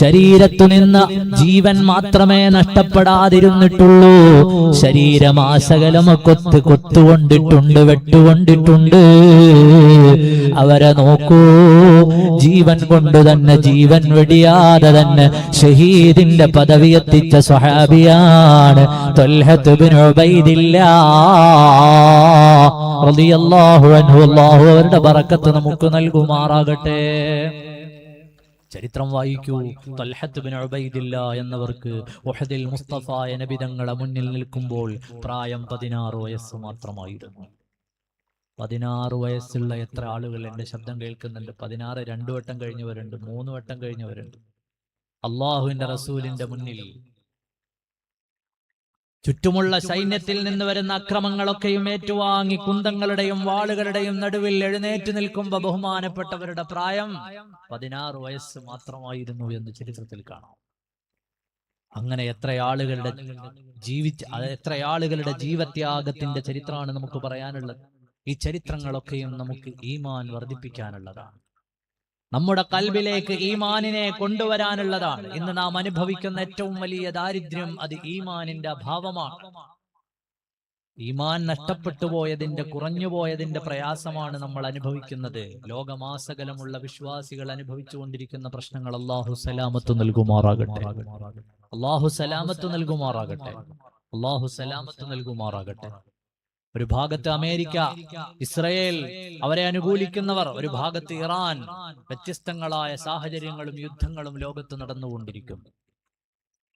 ശരീരത്തു നിന്ന് ജീവൻ മാത്രമേ നഷ്ടപ്പെടാതിരുന്നിട്ടുള്ളൂ. ശരീരമാസകലം കൊത്തുകൊണ്ടിട്ടുണ്ട്, വെട്ടുകൊണ്ടിട്ടുണ്ട്. അവരെ നോക്കൂ. ജീവൻ കൊണ്ട് തന്നെ, ജീവൻ വെടിയാതെ തന്നെ ഷഹീദിന്റെ പദവി എത്തിച്ച സ്വഹാബിയാണ് ത്വൽഹത്ത് ബിൻ ഉബൈദില്ലാഹ് റളിയല്ലാഹു അൻഹു. അല്ലാഹു അവരുടെ ബറക്കത്ത് നമുക്ക് നൽകുമാറാകട്ടെ. ചരിത്രം വായിക്കൂ. തൽഹത്ത് ബിൻ ഉബൈദില്ല എന്നവർക്ക് ഉഹദിൽ മുസ്തഫായ നബി തങ്ങളെ മുന്നിൽ നിൽക്കുമ്പോൾ പ്രായം 16 വയസ്സ് മാത്രമായിരുന്നു. 16 വയസ്സുള്ള എത്ര ആളുകൾ എൻ്റെ ശബ്ദം കേൾക്കുന്നുണ്ട്? 16 2 വട്ടം കഴിഞ്ഞവരുണ്ട്, 3 വട്ടം കഴിഞ്ഞവരുണ്ട്. അള്ളാഹുവിന്റെ റസൂലിന്റെ മുന്നിൽ ചുറ്റുമുള്ള സൈന്യത്തിൽ നിന്ന് വരുന്ന അക്രമങ്ങളൊക്കെയും ഏറ്റുവാങ്ങി കുന്തങ്ങളുടെയും വാളുകളുടെയും നടുവിൽ എഴുന്നേറ്റ് നിൽക്കുമ്പോൾ ബഹുമാനപ്പെട്ടവരുടെ പ്രായം 16 വയസ്സ് മാത്രമായിരുന്നു എന്ന് ചരിത്രത്തിൽ കാണാം. അങ്ങനെ എത്ര ആളുകളുടെ ജീവത്യാഗത്തിന്റെ ചരിത്രമാണ് നമുക്ക് പറയാനുള്ളത്. ഈ ചരിത്രങ്ങളൊക്കെയും നമുക്ക് ഈമാൻ വർദ്ധിപ്പിക്കാനുള്ളതാണ്, നമ്മുടെ കൽബിലേക്ക് ഈമാനിനെ കൊണ്ടുവരാനുള്ളതാണ്. ഇന്ന് നാം അനുഭവിക്കുന്ന ഏറ്റവും വലിയ ദാരിദ്ര്യം അത് ഈമാനിന്റെ അഭാവമാണ്. ഈമാൻ നഷ്ടപ്പെട്ടു പോയതിന്റെ, കുറഞ്ഞുപോയതിന്റെ പ്രയാസമാണ് നമ്മൾ അനുഭവിക്കുന്നത്. ലോകമാസകലമുള്ള വിശ്വാസികൾ അനുഭവിച്ചുകൊണ്ടിരിക്കുന്ന പ്രശ്നങ്ങൾ അല്ലാഹു സലാമത്ത് നൽകുമാറാകട്ടെ. അല്ലാഹു സലാമത്ത് നൽകുമാറാകട്ടെ. അല്ലാഹു സലാമത്ത് നൽകുമാറാകട്ടെ. ഒരു ഭാഗത്ത് അമേരിക്ക, ഇസ്രയേൽ, അവരെ അനുകൂലിക്കുന്നവർ, ഒരു ഭാഗത്ത് ഇറാൻ. വ്യത്യസ്തങ്ങളായ സാഹചര്യങ്ങളും യുദ്ധങ്ങളും ലോകത്ത് നടന്നുകൊണ്ടിരിക്കുന്നു.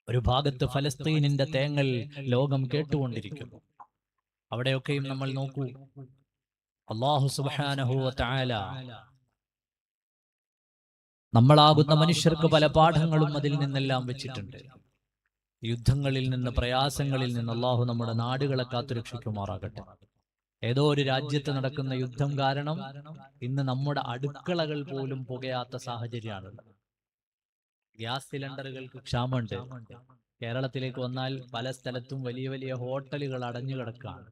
ഒരു ഭാഗത്ത് ഫലസ്തീനിന്റെ തേങ്ങൽ ലോകം കേട്ടുകൊണ്ടിരിക്കുന്നു. അവിടെയൊക്കെയും നമ്മൾ നോക്കൂ, അല്ലാഹു സുബ്ഹാനഹു വ തആല നമ്മളാകുന്ന മനുഷ്യർക്ക് പല പാഠങ്ങളും അതിൽ നിന്നെല്ലാം വെച്ചിട്ടുണ്ട്. യുദ്ധങ്ങളിൽ നിന്ന്, പ്രയാസങ്ങളിൽ നിന്ന് അല്ലാഹു നമ്മുടെ നാടുകളെ കാത്തുരക്ഷിക്കുമാറാകട്ടെ. ഏതോ ഒരു രാജ്യത്ത് നടക്കുന്ന യുദ്ധം കാരണം ഇന്ന് നമ്മുടെ അടുക്കളകൾ പോലും പുകയാത്ത സാഹചര്യമാണുള്ളത്. ഗ്യാസ് സിലിണ്ടറുകൾക്ക് ക്ഷാമമുണ്ട്. കേരളത്തിലേക്ക് വന്നാൽ പല സ്ഥലത്തും വലിയ വലിയ ഹോട്ടലുകൾ അടഞ്ഞു കിടക്കുകയാണ്.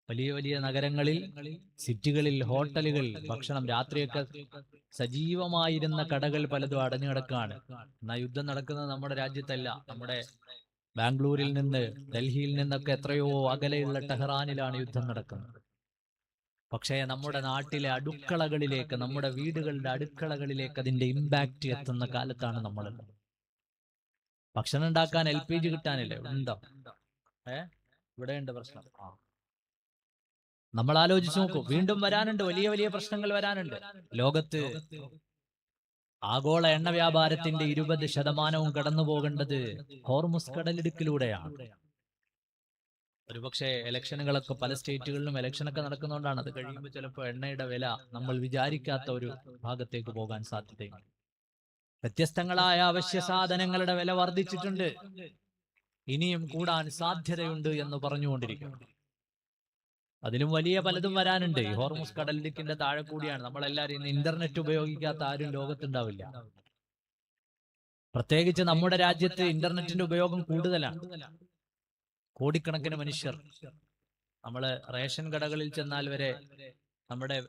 വലിയ വലിയ നഗരങ്ങളിൽ, സിറ്റികളിൽ ഹോട്ടലുകൾ, ഭക്ഷണം, രാത്രിയൊക്കെ സജീവമായിരുന്ന കടകൾ പലതും അടഞ്ഞു കിടക്കുകയാണ്. എന്നാൽ യുദ്ധം നടക്കുന്നത് നമ്മുടെ രാജ്യത്തല്ല, നമ്മുടെ ബാംഗ്ലൂരിൽ നിന്ന്, ഡൽഹിയിൽ നിന്നൊക്കെ എത്രയോ അകലെയുള്ള ടെഹ്റാനിലാണ് യുദ്ധം നടക്കുന്നത്. പക്ഷേ നമ്മുടെ നാട്ടിലെ അടുക്കളകളിലേക്ക്, നമ്മുടെ വീടുകളുടെ അടുക്കളകളിലേക്ക് അതിന്റെ ഇമ്പാക്റ്റ് എത്തുന്ന കാലത്താണ് നമ്മൾ. ഭക്ഷണം ഉണ്ടാക്കാൻ LPG കിട്ടാനില്ലേ? ഉണ്ടോ? ഇവിടെയുണ്ട് പ്രശ്നം. നമ്മൾ ആലോചിച്ച് നോക്കൂ, വീണ്ടും വരാനുണ്ട്, വലിയ വലിയ പ്രശ്നങ്ങൾ വരാനുണ്ട്. ലോകത്ത് ആഗോള എണ്ണ വ്യാപാരത്തിന്റെ 20% കടന്നു പോകേണ്ടത് ഹോർമുസ് കടലിടുക്കിലൂടെയാണ്. ഒരുപക്ഷെ ഇലക്ഷനുകളൊക്കെ പല സ്റ്റേറ്റുകളിലും ഇലക്ഷനൊക്കെ നടക്കുന്നതുകൊണ്ടാണ്. അത് കഴിയുമ്പോൾ ചിലപ്പോൾ എണ്ണയുടെ വില നമ്മൾ വിചാരിക്കാത്ത ഒരു ഭാഗത്തേക്ക് പോകാൻ സാധ്യതയുണ്ട്. വ്യത്യസ്തങ്ങളായ അവശ്യ സാധനങ്ങളുടെ വില വർദ്ധിച്ചിട്ടുണ്ട്, ഇനിയും കൂടാൻ സാധ്യതയുണ്ട് എന്ന് പറഞ്ഞുകൊണ്ടിരിക്കുന്നു. അതിലും വലിയ പലതും വരാനുണ്ട്. ഈ ഹോർമുസ് കടലിടുക്കിന്റെ താഴെ കൂടിയാണ് നമ്മളെല്ലാവരും. ഇന്ന് ഇന്റർനെറ്റ് ഉപയോഗിക്കാത്ത ആരും ലോകത്തുണ്ടാവില്ല. പ്രത്യേകിച്ച് നമ്മുടെ രാജ്യത്ത് ഇന്റർനെറ്റിന്റെ ഉപയോഗം കൂടുതലാണ്. കോടിക്കണക്കിന് മനുഷ്യർ. നമ്മള് റേഷൻ കടകളിൽ ചെന്നാൽ വരെ നമ്മുടെ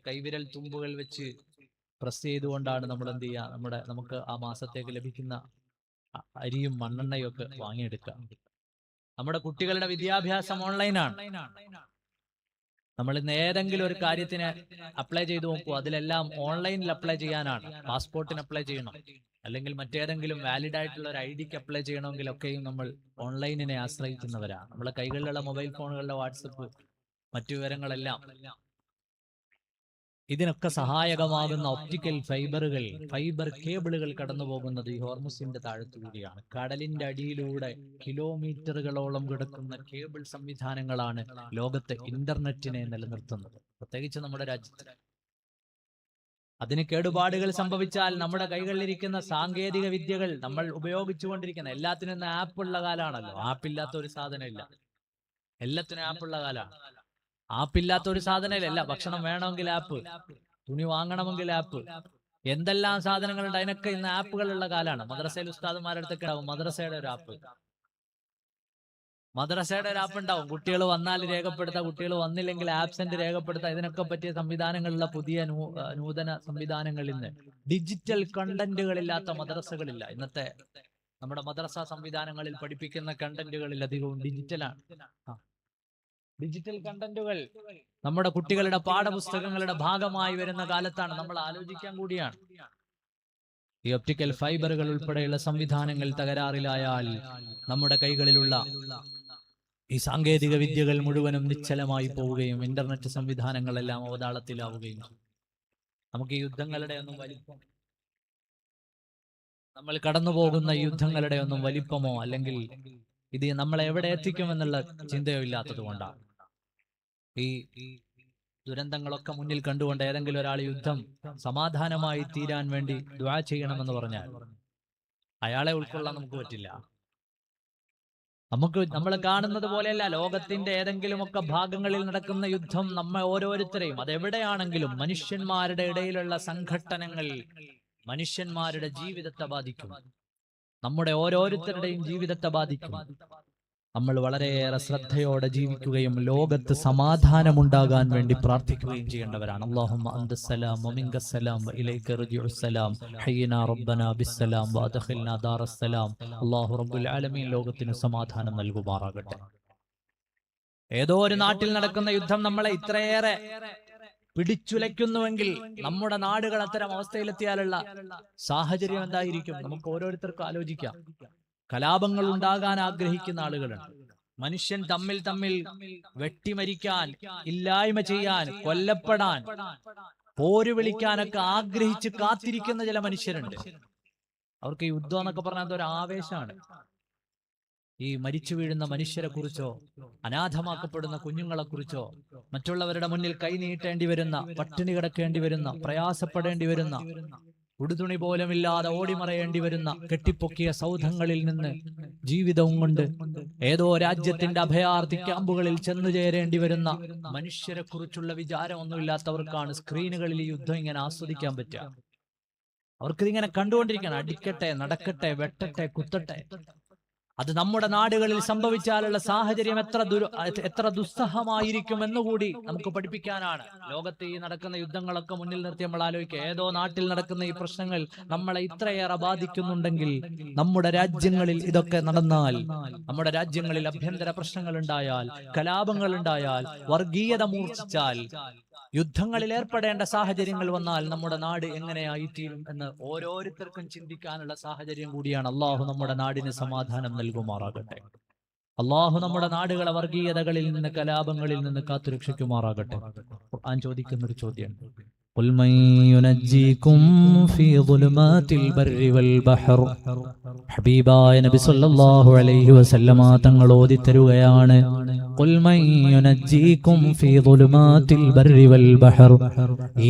കൈവിരൽ തുമ്പുകൾ വെച്ച് പ്രസ് ചെയ്തുകൊണ്ടാണ് നമ്മൾ എന്ത് ചെയ്യുക, നമുക്ക് ആ മാസത്തേക്ക് ലഭിക്കുന്ന അരിയും മണ്ണെണ്ണയും ഒക്കെ വാങ്ങിയെടുക്കുക. നമ്മുടെ കുട്ടികളുടെ വിദ്യാഭ്യാസം ഓൺലൈനാണ്. നമ്മൾ ഇന്ന് ഏതെങ്കിലും ഒരു കാര്യത്തിന് അപ്ലൈ ചെയ്ത് നോക്കൂ, അതിലെല്ലാം ഓൺലൈനിൽ അപ്ലൈ ചെയ്യാനാണ്. പാസ്പോർട്ടിന് അപ്ലൈ ചെയ്യണം, അല്ലെങ്കിൽ മറ്റേതെങ്കിലും വാലിഡ് ആയിട്ടുള്ള ഒരു IDക്ക് അപ്ലൈ ചെയ്യണമെങ്കിലൊക്കെയും നമ്മൾ ഓൺലൈനിനെ ആശ്രയിക്കുന്നവരാണ്. നമ്മുടെ കൈകളിലുള്ള മൊബൈൽ ഫോണുകളിലെ വാട്സപ്പ്, മറ്റു വിവരങ്ങളെല്ലാം. ഇതിനൊക്കെ സഹായകമാകുന്ന ഒപ്റ്റിക്കൽ ഫൈബർ കേബിളുകൾ കടന്നു പോകുന്നത് ഈ ഹോർമുസിന്റെ താഴത്തുകൂടിയാണ്. കടലിന്റെ അടിയിലൂടെ കിലോമീറ്ററുകളോളം കിടക്കുന്ന കേബിൾ സംവിധാനങ്ങളാണ് ലോകത്തെ ഇന്റർനെറ്റിനെ നിലനിർത്തുന്നത്, പ്രത്യേകിച്ച് നമ്മുടെ രാജ്യത്ത്. അതിന് കേടുപാടുകൾ സംഭവിച്ചാൽ നമ്മുടെ കൈകളിലിരിക്കുന്ന സാങ്കേതിക വിദ്യകൾ നമ്മൾ ഉപയോഗിച്ചുകൊണ്ടിരിക്കുന്ന, എല്ലാത്തിനും ഇന്ന് ആപ്പുള്ള കാലമാണല്ലോ. ആപ്പില്ലാത്ത ഒരു സാധനമില്ല, എല്ലാത്തിനും ആപ്പുള്ള കാലമാണ്. ആപ്പില്ലാത്ത ഒരു സാധനമില്ല. ഭക്ഷണം വേണമെങ്കിൽ ആപ്പ്, തുണി വാങ്ങണമെങ്കിൽ ആപ്പ്, എന്തെല്ലാം സാധനങ്ങളുണ്ട് അതിനൊക്കെ ഇന്ന് ആപ്പുകളുള്ള കാലമാണ്. മദ്രസയിൽ ഉസ്താദുമാരുടെ അടുത്തൊക്കെ ഉണ്ടാവും മദ്രസയുടെ ഒരു ആപ്പ്. ഉണ്ടാവും. കുട്ടികൾ വന്നാൽ രേഖപ്പെടുത്താം, കുട്ടികൾ വന്നില്ലെങ്കിൽ ആബ്സെന്റ് രേഖപ്പെടുത്താം. ഇതിനൊക്കെ പറ്റിയ സംവിധാനങ്ങളുള്ള പുതിയ നൂതന സംവിധാനങ്ങൾ ഇന്ന്. ഡിജിറ്റൽ കണ്ടന്റുകളില്ലാത്ത മദ്രസകളില്ല. ഇന്നത്തെ നമ്മുടെ മദ്രസ സംവിധാനങ്ങളിൽ പഠിപ്പിക്കുന്ന കണ്ടന്റുകളിൽ അധികവും ഡിജിറ്റലാണ്. ഡിജിറ്റൽ കണ്ടന്റുകൾ നമ്മുടെ കുട്ടികളുടെ പാഠപുസ്തകങ്ങളുടെ ഭാഗമായി വരുന്ന കാലത്താണ്. നമ്മൾ ആലോചിക്കാൻ കൂടിയാണ്. ഈ ഒപ്റ്റിക്കൽ ഫൈബറുകൾ ഉൾപ്പെടെയുള്ള സംവിധാനങ്ങൾ തകരാറിലായാൽ നമ്മുടെ കൈകളിലുള്ള ഈ സാങ്കേതിക വിദ്യകൾ മുഴുവനും നിശ്ചലമായി പോവുകയും ഇന്റർനെറ്റ് സംവിധാനങ്ങളെല്ലാം അവതാളത്തിലാവുകയും. നമുക്ക് ഈ യുദ്ധങ്ങളുടെ ഒന്നും വലിപ്പം നമ്മൾ കടന്നു പോകുന്ന യുദ്ധങ്ങളുടെ ഒന്നും വലിപ്പമോ അല്ലെങ്കിൽ ഇത് നമ്മളെ എവിടെ എത്തിക്കുമെന്നുള്ള ചിന്തയോ ഇല്ലാത്തത് കൊണ്ടാണ്. ഈ ദുരന്തങ്ങളൊക്കെ മുന്നിൽ കണ്ടുകൊണ്ട് ഏതെങ്കിലും ഒരാൾ യുദ്ധം സമാധാനമായി തീരാൻ വേണ്ടി ദുആ ചെയ്യണമെന്ന് പറഞ്ഞാൽ അയാളെ ഉൾക്കൊള്ളാൻ നമുക്ക് പറ്റില്ല. നമ്മൾ കാണുന്നത് പോലെയല്ല ലോകത്തിന്റെ ഏതെങ്കിലുമൊക്കെ ഭാഗങ്ങളിൽ നടക്കുന്ന യുദ്ധം നമ്മെ ഓരോരുത്തരെയും, അതെവിടെയാണെങ്കിലും മനുഷ്യന്മാരുടെ ഇടയിലുള്ള സംഘട്ടനങ്ങൾ മനുഷ്യന്മാരുടെ ജീവിതത്തെ ബാധിക്കും. നമ്മുടെ ഓരോരുത്തരുടെയും ജീവിതത്തെ ബാധിക്കും. നമ്മൾ വളരെയേറെ ശ്രദ്ധയോടെ ജീവിക്കുകയും ലോകത്ത് സമാധാനമുണ്ടാകാൻ വേണ്ടി പ്രാർത്ഥിക്കുകയും ചെയ്യേണ്ടവരാണ്. അല്ലാഹുമ്മ അന്തസ്സലാം വമിൻകസ്സലാം വഇലൈക റുജ്ഉസ്സലാം ഹയ്യിനാ റബ്ബനാ ബിസ്സലാം വഅദ്ഖിൽനാ ദാറസ്സലാം. അല്ലാഹു റബ്ബുൽ ആലമീൻ ലോകത്തിന് സമാധാനം നൽകുമാറാകട്ടെ. ഏതോ ഒരു നാട്ടിൽ നടക്കുന്ന യുദ്ധം നമ്മളെ ഇത്രയേറെ പിടിച്ചുലയ്ക്കുന്നുവെങ്കിൽ നമ്മുടെ നാടുകൾ അത്തരം അവസ്ഥയിലെത്തിയാലുള്ള സാഹചര്യം എന്തായിരിക്കും നമുക്ക് ഓരോരുത്തർക്കും ആലോചിക്കാം. കലാപങ്ങൾ ഉണ്ടാകാൻ ആഗ്രഹിക്കുന്ന ആളുകളുണ്ട്. മനുഷ്യൻ തമ്മിൽ വെട്ടിമരിക്കാൻ, ഇല്ലായ്മ ചെയ്യാൻ, കൊല്ലപ്പെടാൻ, പോര് വിളിക്കാനൊക്കെ ആഗ്രഹിച്ച് കാത്തിരിക്കുന്ന ചില മനുഷ്യരുണ്ട്. അവർക്ക് യുദ്ധം എന്നൊക്കെ പറഞ്ഞാൽ ഒരു ആവേശമാണ്. ഈ മരിച്ചു വീഴുന്ന മനുഷ്യരെ കുറിച്ചോ അനാഥമാക്കപ്പെടുന്ന കുഞ്ഞുങ്ങളെ കുറിച്ചോ മറ്റുള്ളവരുടെ മുന്നിൽ കൈ നീട്ടേണ്ടി വരുന്ന, പട്ടിണി കിടക്കേണ്ടി വരുന്ന, പ്രയാസപ്പെടേണ്ടി വരുന്ന, ഉടുതുണി പോലുമില്ലാതെ ഓടിമറയേണ്ടി വരുന്ന, കെട്ടിപ്പൊക്കിയ സൗധങ്ങളിൽ നിന്ന് ജീവിതവും കൊണ്ട് ഏതോ രാജ്യത്തിന്റെ അഭയാർത്ഥി ക്യാമ്പുകളിൽ ചെന്നു ചേരേണ്ടി വരുന്ന മനുഷ്യരെ കുറിച്ചുള്ള വിചാരമൊന്നുമില്ലാത്തവർക്കാണ് സ്ക്രീനുകളിൽ ഈ യുദ്ധം ഇങ്ങനെ ആസ്വദിക്കാൻ പറ്റുക. അവർക്കിതിങ്ങനെ കണ്ടുകൊണ്ടിരിക്കണം. അടിക്കട്ടെ, നടക്കട്ടെ, വെട്ടട്ടെ, കുത്തട്ടെ. അത് നമ്മുടെ നാടുകളിൽ സംഭവിച്ചാലുള്ള സാഹചര്യം എത്ര ദുസ്സഹമായിരിക്കും എന്നുകൂടി നമുക്ക് പഠിപ്പിക്കാനാണ്. ലോകത്ത് ഈ നടക്കുന്ന യുദ്ധങ്ങളൊക്കെ മുന്നിൽ നിർത്തി നമ്മൾ ആലോചിക്കുക. ഏതോ നാട്ടിൽ നടക്കുന്ന ഈ പ്രശ്നങ്ങൾ നമ്മളെ ഇത്രയേറെ ബാധിക്കുന്നുണ്ടെങ്കിൽ, നമ്മുടെ രാജ്യങ്ങളിൽ ഇതൊക്കെ നടന്നാൽ, നമ്മുടെ രാജ്യങ്ങളിൽ ആഭ്യന്തര പ്രശ്നങ്ങൾ ഉണ്ടായാൽ, കലാപങ്ങൾ ഉണ്ടായാൽ, വർഗീയത മൂർച്ഛിച്ചാൽ, യുദ്ധങ്ങളിൽ ഏർപ്പെടേണ്ട സാഹചര്യങ്ങൾ വന്നാൽ നമ്മുടെ നാട് എങ്ങനെയായിത്തീരും എന്ന് ഓരോരുത്തർക്കും ചിന്തിക്കാനുള്ള സാഹചര്യം കൂടിയാണ്. അള്ളാഹു നമ്മുടെ നാടിന് സമാധാനം നൽകുമാറാകട്ടെ. അള്ളാഹു നമ്മുടെ നാടുകളെ വർഗീയതകളിൽ നിന്ന്, കലാപങ്ങളിൽ നിന്ന് കാത്തുരക്ഷിക്കുമാറാകട്ടെ. ഖുർആൻ ചോദിക്കുന്ന ഒരു ചോദ്യം, ഖുൽ മൻ യുനജ്ജീകും ഫീ ദുലുമാതിൽ ബർരി വൽ ബഹർ. ഹബീബായ നബി സല്ലല്ലാഹു അലൈഹി വസല്ലമ തങ്ങൾ ഓതി തരുകയാണ്, ഖുൽ മൻ യുനജ്ജീകും ഫീ ദുലുമാതിൽ ബർരി വൽ ബഹർ.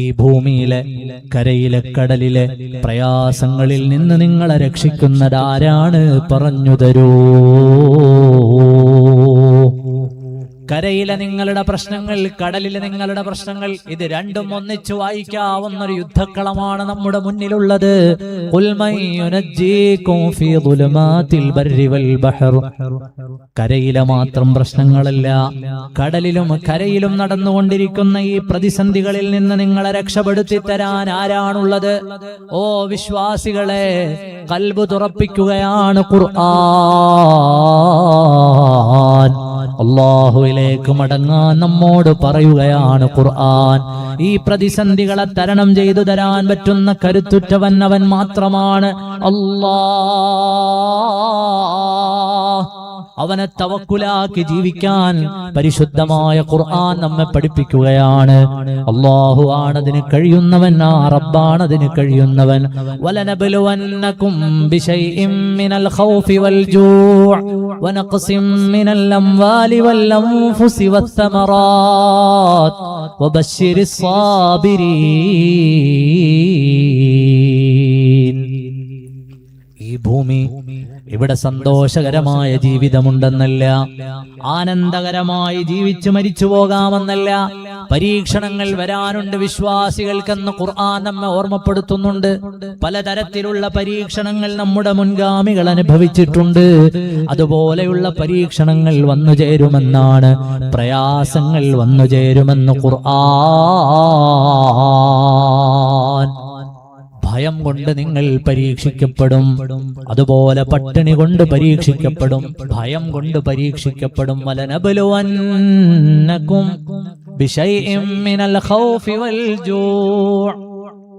ഈ ഭൂമിയിലെ, കരയിലെ, കടലിലെ പ്രയാസങ്ങളിൽ നിന്ന് നിങ്ങളെ രക്ഷിക്കുന്നത് ആരാണ്? പറഞ്ഞു തരൂ. കരയിലെ നിങ്ങളുടെ പ്രശ്നങ്ങൾ, കടലിലെ നിങ്ങളുടെ പ്രശ്നങ്ങൾ, ഇത് രണ്ടും ഒന്നിച്ചു വായിക്കാവുന്ന ഒരു യുദ്ധക്കളമാണ് നമ്മുടെ മുന്നിലുള്ളത്. ഖുൽ മൻ യുനജ്ജീകും ഫീ ദുലുമാതിൽ ബർരി വൽ ബഹർ. കരയിലെ മാത്രം പ്രശ്നങ്ങളല്ല, കടലിലും കരയിലും നടന്നുകൊണ്ടിരിക്കുന്ന ഈ പ്രതിസന്ധികളിൽ നിന്ന് നിങ്ങളെ രക്ഷപ്പെടുത്തി തരാൻ ആരാണുള്ളത്? ഓ വിശ്വാസികളെ, ഖൽബ് തുറപ്പിക്കുകയാണ് ഖുർആൻ. അല്ലാഹുവിലേക്ക് മടങ്ങാൻ നമ്മോട് പറയുകയാണ് ഖുർആൻ. ഈ പ്രതിസന്ധികളെ തരണം ചെയ്തു തരാൻ പറ്റുന്ന കരുത്തുറ്റവൻ അവൻ മാത്രമാണ് അല്ലാഹ്. അവനെ തവക്കുലാക്കി ജീവിക്കാൻ പരിശുദ്ധമായ ഖുർആൻ നമ്മെ പഠിപ്പിക്കുകയാണ്. അല്ലാഹു ആണതിന് കഴിയുന്നവൻ, ആ റബ്ബാണതിന് കഴിയുന്നവൻ. വലനബ്ലുവന്നകും ബിശൈഇൻ മിനൽ ഖൗഫി വൽ ജൂഅ് വനഖ്സിൻ മിനൽ അംവാലി വൽ അൻഫുസി വസ്സമറാത്ത് വബശ്ശിരിസ് സാബിരീൻ. ഈ ഭൂമി, ഇവിടെ സന്തോഷകരമായ ജീവിതമുണ്ടെന്നല്ല, ആനന്ദകരമായി ജീവിച്ചു മരിച്ചു പോകാമെന്നല്ല, പരീക്ഷണങ്ങൾ വരാനുണ്ട് വിശ്വാസികൾക്കെന്ന് ഖുർആൻ നമ്മെ ഓർമ്മപ്പെടുത്തുന്നുണ്ട്. പലതരത്തിലുള്ള പരീക്ഷണങ്ങൾ നമ്മുടെ മുൻഗാമികൾ അനുഭവിച്ചിട്ടുണ്ട്. അതുപോലെയുള്ള പരീക്ഷണങ്ങൾ വന്നു ചേരുമെന്നാണ്, പ്രയാസങ്ങൾ വന്നു ചേരുമെന്ന് ഖുർആൻ. ഭയം കൊണ്ട് നിങ്ങൾ പരീക്ഷിക്കപ്പെടും, അതുപോലെ പട്ടിണി കൊണ്ട് പരീക്ഷിക്കപ്പെടും, ഭയം കൊണ്ട് പരീക്ഷിക്കപ്പെടും. വലനബ്ലുവന്നകും ബിശൈഇൻ മിനൽ ഖൗഫി വൽ ജൂഅ്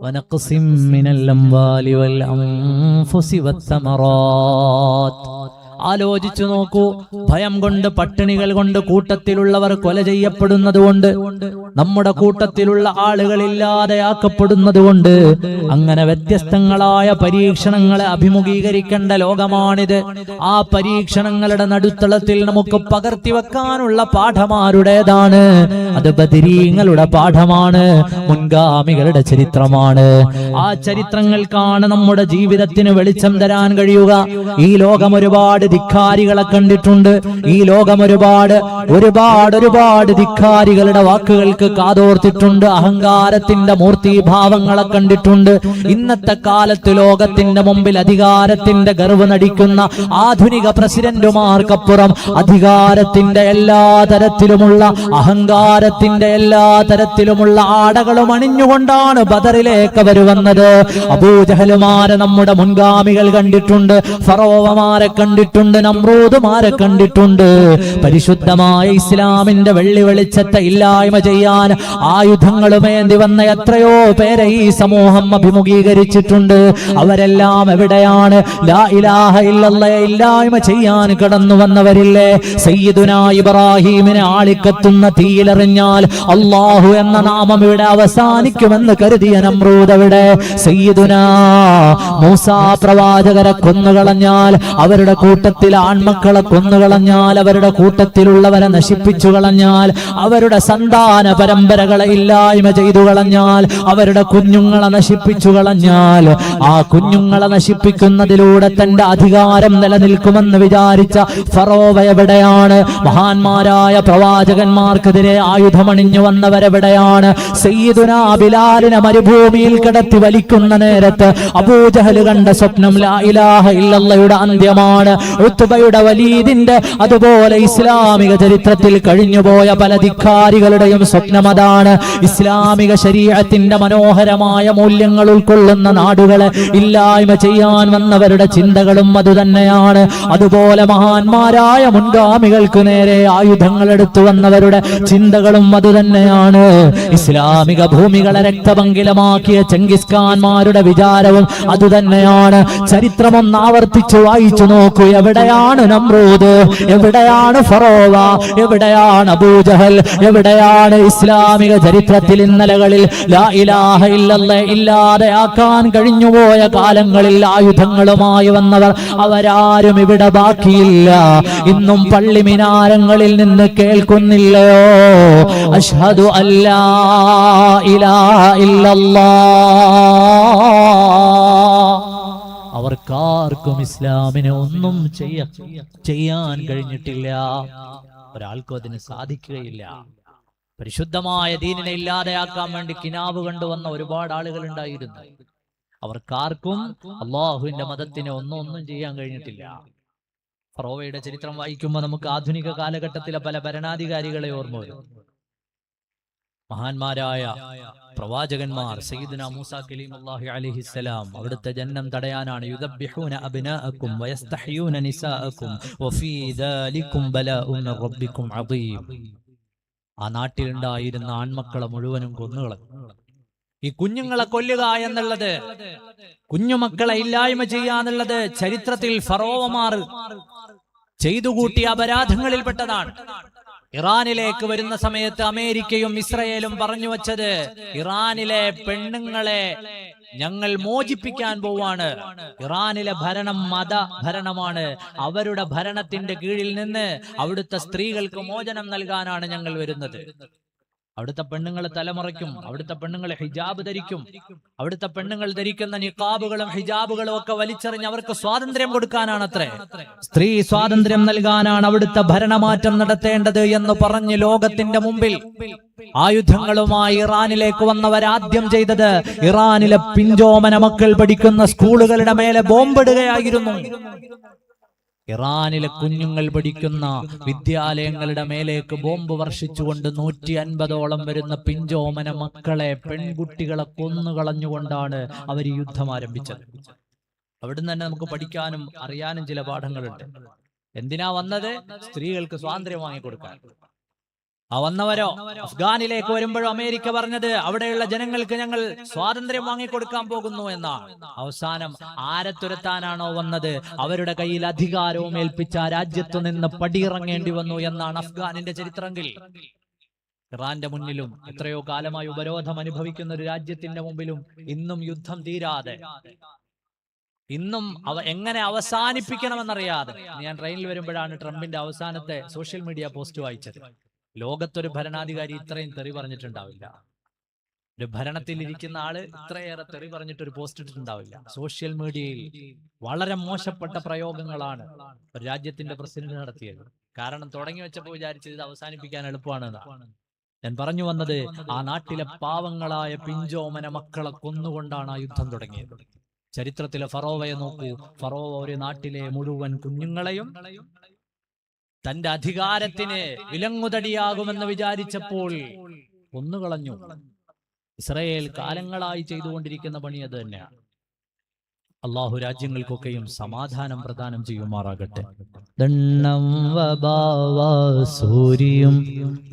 വനഖ്സിൻ മിനൽ അംവാലി വൽ അൻഫുസി വസ്സമറാത്ത്. ആലോചിച്ചു നോക്കൂ. ഭയം കൊണ്ട്, പട്ടിണികൾ കൊണ്ട് കൂട്ടത്തിലുള്ളവർ കൊല ചെയ്യപ്പെടുന്നത് കൊണ്ട്, നമ്മുടെ കൂട്ടത്തിലുള്ള ആളുകൾ ഇല്ലാതെയാക്കപ്പെടുന്നത് കൊണ്ട്, അങ്ങനെ വ്യത്യസ്തങ്ങളായ പരീക്ഷണങ്ങളെ അഭിമുഖീകരിക്കേണ്ട ലോകമാണിത്. ആ പരീക്ഷണങ്ങളുടെ നടുത്തളത്തിൽ നമുക്ക് പകർത്തിവെക്കാനുള്ള പാഠമാരുടേതാണ്? അത് ബദരീങ്ങളുടെ പാഠമാണ്, മുൻഗാമികളുടെ ചരിത്രമാണ്. ആ ചരിത്രങ്ങൾക്കാണ് നമ്മുടെ ജീവിതത്തിന് വെളിച്ചം തരാൻ കഴിയുക. ഈ ലോകം ഒരുപാട് ധിക്കാരികളെ കണ്ടിട്ടുണ്ട്. ഈ ലോകം ഒരുപാട് ധിക്കാരികളുടെ വാക്കുകൾക്ക് കാതോർത്തിട്ടുണ്ട്. അഹങ്കാരത്തിന്റെ മൂർത്തിഭാവങ്ങളെ കണ്ടിട്ടുണ്ട്. ഇന്നത്തെ കാലത്ത് ലോകത്തിന്റെ മുമ്പിൽ അധികാരത്തിന്റെ ഗർവ് നടിക്കുന്ന ആധുനിക പ്രസിഡന്റുമാർക്കപ്പുറം അധികാരത്തിന്റെ എല്ലാ തരത്തിലുമുള്ള, അഹങ്കാരത്തിന്റെ എല്ലാ തരത്തിലുമുള്ള ആടകളും അണിഞ്ഞുകൊണ്ടാണ് ബദറിലേക്ക് അവർ വന്നത്. അബൂജഹലുമാരെ നമ്മുടെ മുൻഗാമികൾ കണ്ടിട്ടുണ്ട്, ഫറോവമാരെ കണ്ടിട്ടുണ്ട്, നമ്രൂദുമാരെ കണ്ടിട്ടുണ്ട്. പരിശുദ്ധമായ ഇസ്ലാമിന്റെ വെള്ളി വെളിച്ചത്തെ ഇല്ലായ്മ ചെയ്യാൻ ആയുധങ്ങളുമേന്തി വന്ന എത്രയോ പേരെ ഈ സമൂഹം അഭിമുഖീകരിച്ചിട്ടുണ്ട്. അവരെല്ലാം എവിടെയാണ്? ലാ ഇലാഹ ഇല്ലല്ലാഹ് ഇല്ലായ്മ ചെയ്യാൻ കടന്നു വന്നവരില്ലേ? സയ്യിദുനാ ഇബ്രാഹീമിനെ ആളിക്കത്തുന്ന തീയിലെറിഞ്ഞാൽ അല്ലാഹു എന്ന നാമം ഇവിടെ അവസാനിക്കുമെന്ന് കരുതിയ നമ്രൂദ് എവിടെ? സയ്യിദുനാ മൂസാ പ്രവാചകരെ കൊന്നുകളഞ്ഞാൽ, അവരുടെ കൂട്ടത്തിൽ ആൺമക്കളെ കൊന്നുകളഞ്ഞാൽ, അവരുടെ കൂട്ടത്തിലുള്ളവരെ നശിപ്പിച്ചു കളഞ്ഞാൽ, അവരുടെ സന്താന പരമ്പരകളെ ഇല്ലായ്മ ചെയ്തു കളഞ്ഞാൽ, അവരുടെ കുഞ്ഞുങ്ങളെ നശിപ്പിച്ചു കളഞ്ഞാൽ, ആ കുഞ്ഞുങ്ങളെ നശിപ്പിക്കുന്നതിലൂടെ തന്റെ അധികാരം നിലനിൽക്കുമെന്ന് വിചാരിച്ച ഫറോവ എവിടെയാണ്? മഹാന്മാരായ പ്രവാചകന്മാർക്കെതിരെ ആയുധമണിഞ്ഞു വന്നവരെവിടെയാണ്? സയ്യിദുനാ ബിലാലിനെ മരുഭൂമിയിൽ കിടത്തി വലിക്കുന്ന നേരത്ത് അബൂജഹൽ കണ്ട സ്വപ്നം ലാ ഇലാഹ ഇല്ലല്ലാഹയുടെ അന്ത്യമാണ്. ഉത്ബയുടെ, വലീദിന്റെ, അതുപോലെ ഇസ്ലാമിക ചരിത്രത്തിൽ കഴിഞ്ഞുപോയ പല ധിക്കാരികളുടെയും സ്വപ്നം അതാണ്. ഇസ്ലാമിക ശരീഅത്തിന്റെ മനോഹരമായ മൂല്യങ്ങൾ ഉൾക്കൊള്ളുന്ന നാടുകളെ ഇല്ലായ്മ ചെയ്യാൻ വന്നവരുടെ ചിന്തകളും അതുതന്നെയാണ്. അതുപോലെ മഹാന്മാരായ മുൻഗാമികൾക്ക് നേരെ ആയുധങ്ങൾ എടുത്തു വന്നവരുടെ ചിന്തകളും അതുതന്നെയാണ്. ഇസ്ലാമിക ഭൂമികളെ രക്തപങ്കിലമാക്കിയ ചെങ്കിസ് ഖാൻമാരുടെ വിചാരവും അതുതന്നെയാണ്. ചരിത്രമൊന്ന് ആവർത്തിച്ചു വായിച്ചു നോക്കൂ. എവിടെയാണ് നമ്രൂദ്? എവിടെയാണ് ഫറോവ? എവിടെയാണ് അബൂജഹൽ? എവിടെയാണ് ഇസ്ലാമിക ചരിത്രത്തിൽ ഇന്നലകളിൽ ലാ ഇലാഹ ഇല്ലല്ലാഹ് ഇല്ലാതെയാക്കാൻ കഴിഞ്ഞുപോയ കാലങ്ങളിൽ ആയുധങ്ങളുമായി വന്നവർ? അവരാരും ഇവിടെ ബാക്കിയില്ല. ഇന്നും പള്ളി മിനാരങ്ങളിൽ നിന്ന് കേൾക്കുന്നില്ലയോ? അഷ്ഹദു അല്ലാ ഇലാഹ ഇല്ലല്ലാഹ്. അവർക്കാർക്കും ഇസ്ലാമിനെ ഒന്നും ചെയ്യാൻ കഴിഞ്ഞിട്ടില്ല. ഒരാൾക്കും അതിന് സാധിക്കുകയില്ല. പരിശുദ്ധമായ ദീനിനെ ഇല്ലാതെയാക്കാൻ വേണ്ടി കിനാവ് കണ്ടുവന്ന ഒരുപാട് ആളുകൾ ഉണ്ടായിരുന്നു. അവർക്കാർക്കും അള്ളാഹുവിന്റെ മതത്തിനെ ഒന്നും ചെയ്യാൻ കഴിഞ്ഞിട്ടില്ല. ഫറോവയുടെ ചരിത്രം വായിക്കുമ്പോൾ നമുക്ക് ആധുനിക കാലഘട്ടത്തിലെ പല ഭരണാധികാരികളെ ഓർമ്മ വരും. മഹാന്മാരായ പ്രവാചകന്മാർ, സയ്യിദുനാ മൂസാ കലീമുല്ലാഹി അലൈഹിസ്സലാം, അവിടുത്തെ ജന്മം തടയാനാണ് യുദബ്ബിഹൂന അബ്നാഅക്കും വയസ്തഹ്യൂന നിസാഅക്കും വഫീ ദാലികും ബലാഉൻ മിർ റബ്ബിക്കും അദീം. ആ നാട്ടിലുണ്ടായിരുന്ന ആൺമക്കളെ മുഴുവനും കൊന്നുകളഞ്ഞു. ഈ കുഞ്ഞുങ്ങളെ കൊല്ലുക എന്നുള്ളത്, കുഞ്ഞുമക്കളെ ഇല്ലായ്മ ചെയ്യാന്നുള്ളത് ചരിത്രത്തിൽ ഫറോവമാർ ചെയ്തുകൂട്ടിയ അപരാധങ്ങളിൽപ്പെട്ടതാണ്. ഇറാനിലേക്ക് വരുന്ന സമയത്ത് അമേരിക്കയും ഇസ്രയേലും പറഞ്ഞു വച്ചത്, ഇറാനിലെ പെണ്ണുങ്ങളെ ഞങ്ങൾ മോചിപ്പിക്കാൻ പോവാണ്. ഇറാനിലെ ഭരണം മത ഭരണമാണ്. അവരുടെ ഭരണത്തിന്റെ കീഴിൽ നിന്ന് അവിടുത്തെ സ്ത്രീകൾക്ക് മോചനം നൽകാനാണ് ഞങ്ങൾ വരുന്നത്. അവിടുത്തെ പെണ്ണുങ്ങൾ തലമുറയ്ക്കും, അവിടുത്തെ പെണ്ണുങ്ങൾ ഹിജാബ് ധരിക്കും, അവിടുത്തെ പെണ്ണുങ്ങൾ ധരിക്കുന്ന നിഖാബുകളും ഹിജാബുകളും ഒക്കെ വലിച്ചെറിഞ്ഞ് അവർക്ക് സ്വാതന്ത്ര്യം കൊടുക്കാനാണത്രേ. സ്ത്രീ സ്വാതന്ത്ര്യം നൽകാനാണ് അവിടുത്തെ ഭരണമാറ്റം നടത്തേണ്ടത് എന്ന് പറഞ്ഞ് ലോകത്തിന്റെ മുമ്പിൽ ആയുധങ്ങളുമായി ഇറാനിലേക്ക് വന്നവരാദ്യം ചെയ്തത് ഇറാനിലെ പിഞ്ചോമന മക്കൾ പഠിക്കുന്ന സ്കൂളുകളുടെ മേലെ ബോംബിടുകയായിരുന്നു. ഇറാനിലെ കുഞ്ഞുങ്ങൾ പഠിക്കുന്ന വിദ്യാലയങ്ങളുടെ മേലേക്ക് ബോംബ് വർഷിച്ചുകൊണ്ട് 150ഓളം വരുന്ന പിഞ്ചോമന മക്കളെ, പെൺകുട്ടികളെ കൊന്നുകളഞ്ഞുകൊണ്ടാണ് അവർ യുദ്ധം ആരംഭിച്ചത്. അവിടുന്ന് തന്നെ നമുക്ക് പഠിക്കാനും അറിയാനും ചില പാഠങ്ങളുണ്ട്. എന്തിനാ വന്നത്? സ്ത്രീകൾക്ക് സ്വാതന്ത്ര്യം വാങ്ങിക്കൊടുക്കാൻ. ആ വന്നവരോ അഫ്ഗാനിലേക്ക് വരുമ്പോഴും അമേരിക്ക പറഞ്ഞത് അവിടെയുള്ള ജനങ്ങൾക്ക് ഞങ്ങൾ സ്വാതന്ത്ര്യം വാങ്ങിക്കൊടുക്കാൻ പോകുന്നു എന്നാണ്. അവസാനം ആരെ തുരത്താനാണോ വന്നത് അവരുടെ കയ്യിൽ അധികാരവും ഏൽപ്പിച്ച ആ രാജ്യത്തു നിന്ന് പടിയിറങ്ങേണ്ടി വന്നു എന്നാണ് അഫ്ഗാനിന്റെ ചരിത്രമെങ്കിൽ. ഇറാന്റെ മുന്നിലും എത്രയോ കാലമായി ഉപരോധം അനുഭവിക്കുന്ന ഒരു രാജ്യത്തിന്റെ മുമ്പിലും ഇന്നും യുദ്ധം തീരാതെ, ഇന്നും എങ്ങനെ അവസാനിപ്പിക്കണമെന്നറിയാതെ. ഞാൻ ട്രെയിനിൽ വരുമ്പോഴാണ് ട്രംപിന്റെ അവസാനത്തെ സോഷ്യൽ മീഡിയ പോസ്റ്റ് വായിച്ചത്. ലോകത്തൊരു ഭരണാധികാരി ഇത്രയും തെറി പറഞ്ഞിട്ടുണ്ടാവില്ല. ഒരു ഭരണത്തിൽ ഇരിക്കുന്ന ആള് ഇത്രയേറെ തെറി പറഞ്ഞിട്ട് ഒരു പോസ്റ്റ് ഇട്ടിട്ടുണ്ടാവില്ല. സോഷ്യൽ മീഡിയയിൽ വളരെ മോശപ്പെട്ട പ്രയോഗങ്ങളാണ് ഒരു രാജ്യത്തിന്റെ പ്രസിഡന്റ് നടത്തിയത്. കാരണം തുടങ്ങി വെച്ചപ്പോൾ വിചാരിച്ചത് ഇത് അവസാനിപ്പിക്കാൻ എളുപ്പമാണെന്നാണ്. ഞാൻ പറഞ്ഞു വന്നത്, ആ നാട്ടിലെ പാവങ്ങളായ പിഞ്ചോമന മക്കളെ കൊന്നുകൊണ്ടാണ് ആ യുദ്ധം തുടങ്ങിയത്. ചരിത്രത്തിലെ ഫറോവയെ നോക്കൂ. ഫറോവ ഒരു നാട്ടിലെ മുഴുവൻ കുഞ്ഞുങ്ങളെയും തന്റെ അധികാരത്തിന് വിലങ്ങുതടിയാകുമെന്ന് വിചാരിച്ചപ്പോൾ കൊന്നുകളഞ്ഞു. ഇസ്രായേൽ കാലങ്ങളായി ചെയ്തുകൊണ്ടിരിക്കുന്ന പണി അത് തന്നെയാണ്. അള്ളാഹു രാജ്യങ്ങൾക്കൊക്കെയും സമാധാനം പ്രദാനം ചെയ്യുമാറാകട്ടെ. ദണ്ണം വബാവാസൂരിയും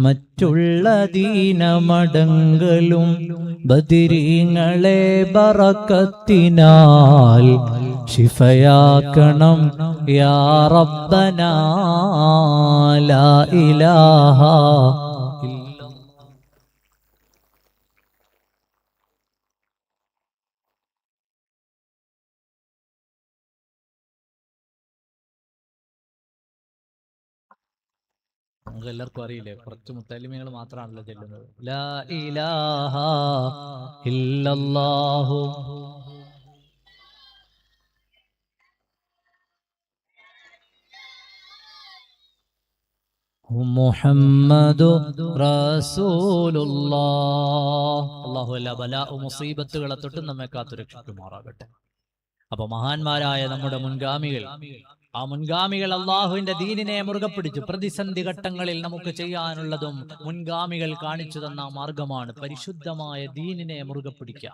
മറ്റുള്ള ദീനമടങ്കലും ബദിരീങ്ങളെ ബറക്കത്തിനാൽ ശിഫയാക്കണം യാ റബ്ബനാ ലാ ഇലാഹ നമുക്ക് എല്ലാവർക്കും അറിയില്ലേ, കുറച്ച് മുത്തലിമികൾ മാത്രമാണല്ലോ ചെല്ലുന്നത്. ലാ ഇലാഹ ഇല്ലല്ലാഹു മുഹമ്മദു റസൂലുള്ളാഹ്. അല്ലാഹു എല്ലാ ബലാഉ മുസീബത്തുകളെ തൊട്ട് നമ്മെ കാത്തുരക്ഷിക്കുമാറാകട്ടെ. അപ്പൊ മഹാന്മാരായ നമ്മുടെ മുൻഗാമികൾ, ആ മുൻഗാമികൾ അള്ളാഹുവിന്റെ ദീനിനെ മുറുകെ പിടിച്ചു. പ്രതിസന്ധി ഘട്ടങ്ങളിൽ നമുക്ക് ചെയ്യാനുള്ളതും മുൻഗാമികൾ കാണിച്ചു തന്ന മാർഗമാണ് പരിശുദ്ധമായ ദീനിനെ മുറുകെ പിടിക്കുക.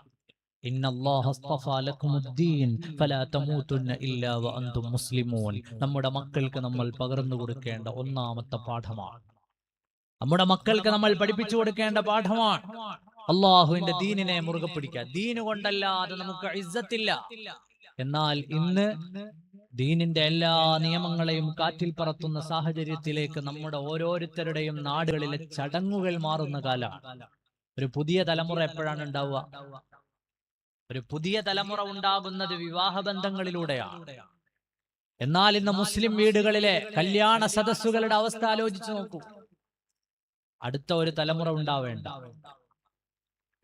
നമ്മുടെ മക്കൾക്ക് നമ്മൾ പകർന്നു കൊടുക്കേണ്ട ഒന്നാമത്തെ പാഠമാണ്, നമ്മുടെ മക്കൾക്ക് നമ്മൾ പഠിപ്പിച്ചു കൊടുക്കേണ്ട പാഠമാണ് അള്ളാഹുവിന്റെ ദീനിനെ മുറുകെ പിടിക്കുക. ദീന് കൊണ്ടല്ലാതെ നമുക്ക് ഇസ്സത്തില്ല. എന്നാൽ ഇന്ന് ദീനിന്റെ എല്ലാ നിയമങ്ങളെയും കാറ്റിൽ പറത്തുന്ന സാഹചര്യത്തിലേക്ക് നമ്മുടെ ഓരോരുത്തരുടെയും നാടുകളിലെ ചടങ്ങുകൾ മാറുന്ന കാലമാണ്. ഒരു പുതിയ തലമുറ എപ്പോഴാണ് ഉണ്ടാവുക? ഒരു പുതിയ തലമുറ ഉണ്ടാകുന്നത് വിവാഹ ബന്ധങ്ങളിലൂടെയാണ്. എന്നാൽ ഇന്ന് മുസ്ലിം വീടുകളിലെ കല്യാണ സദസ്സുകളുടെ അവസ്ഥ ആലോചിച്ചു നോക്കൂ. അടുത്ത ഒരു തലമുറ ഉണ്ടാവേണ്ട,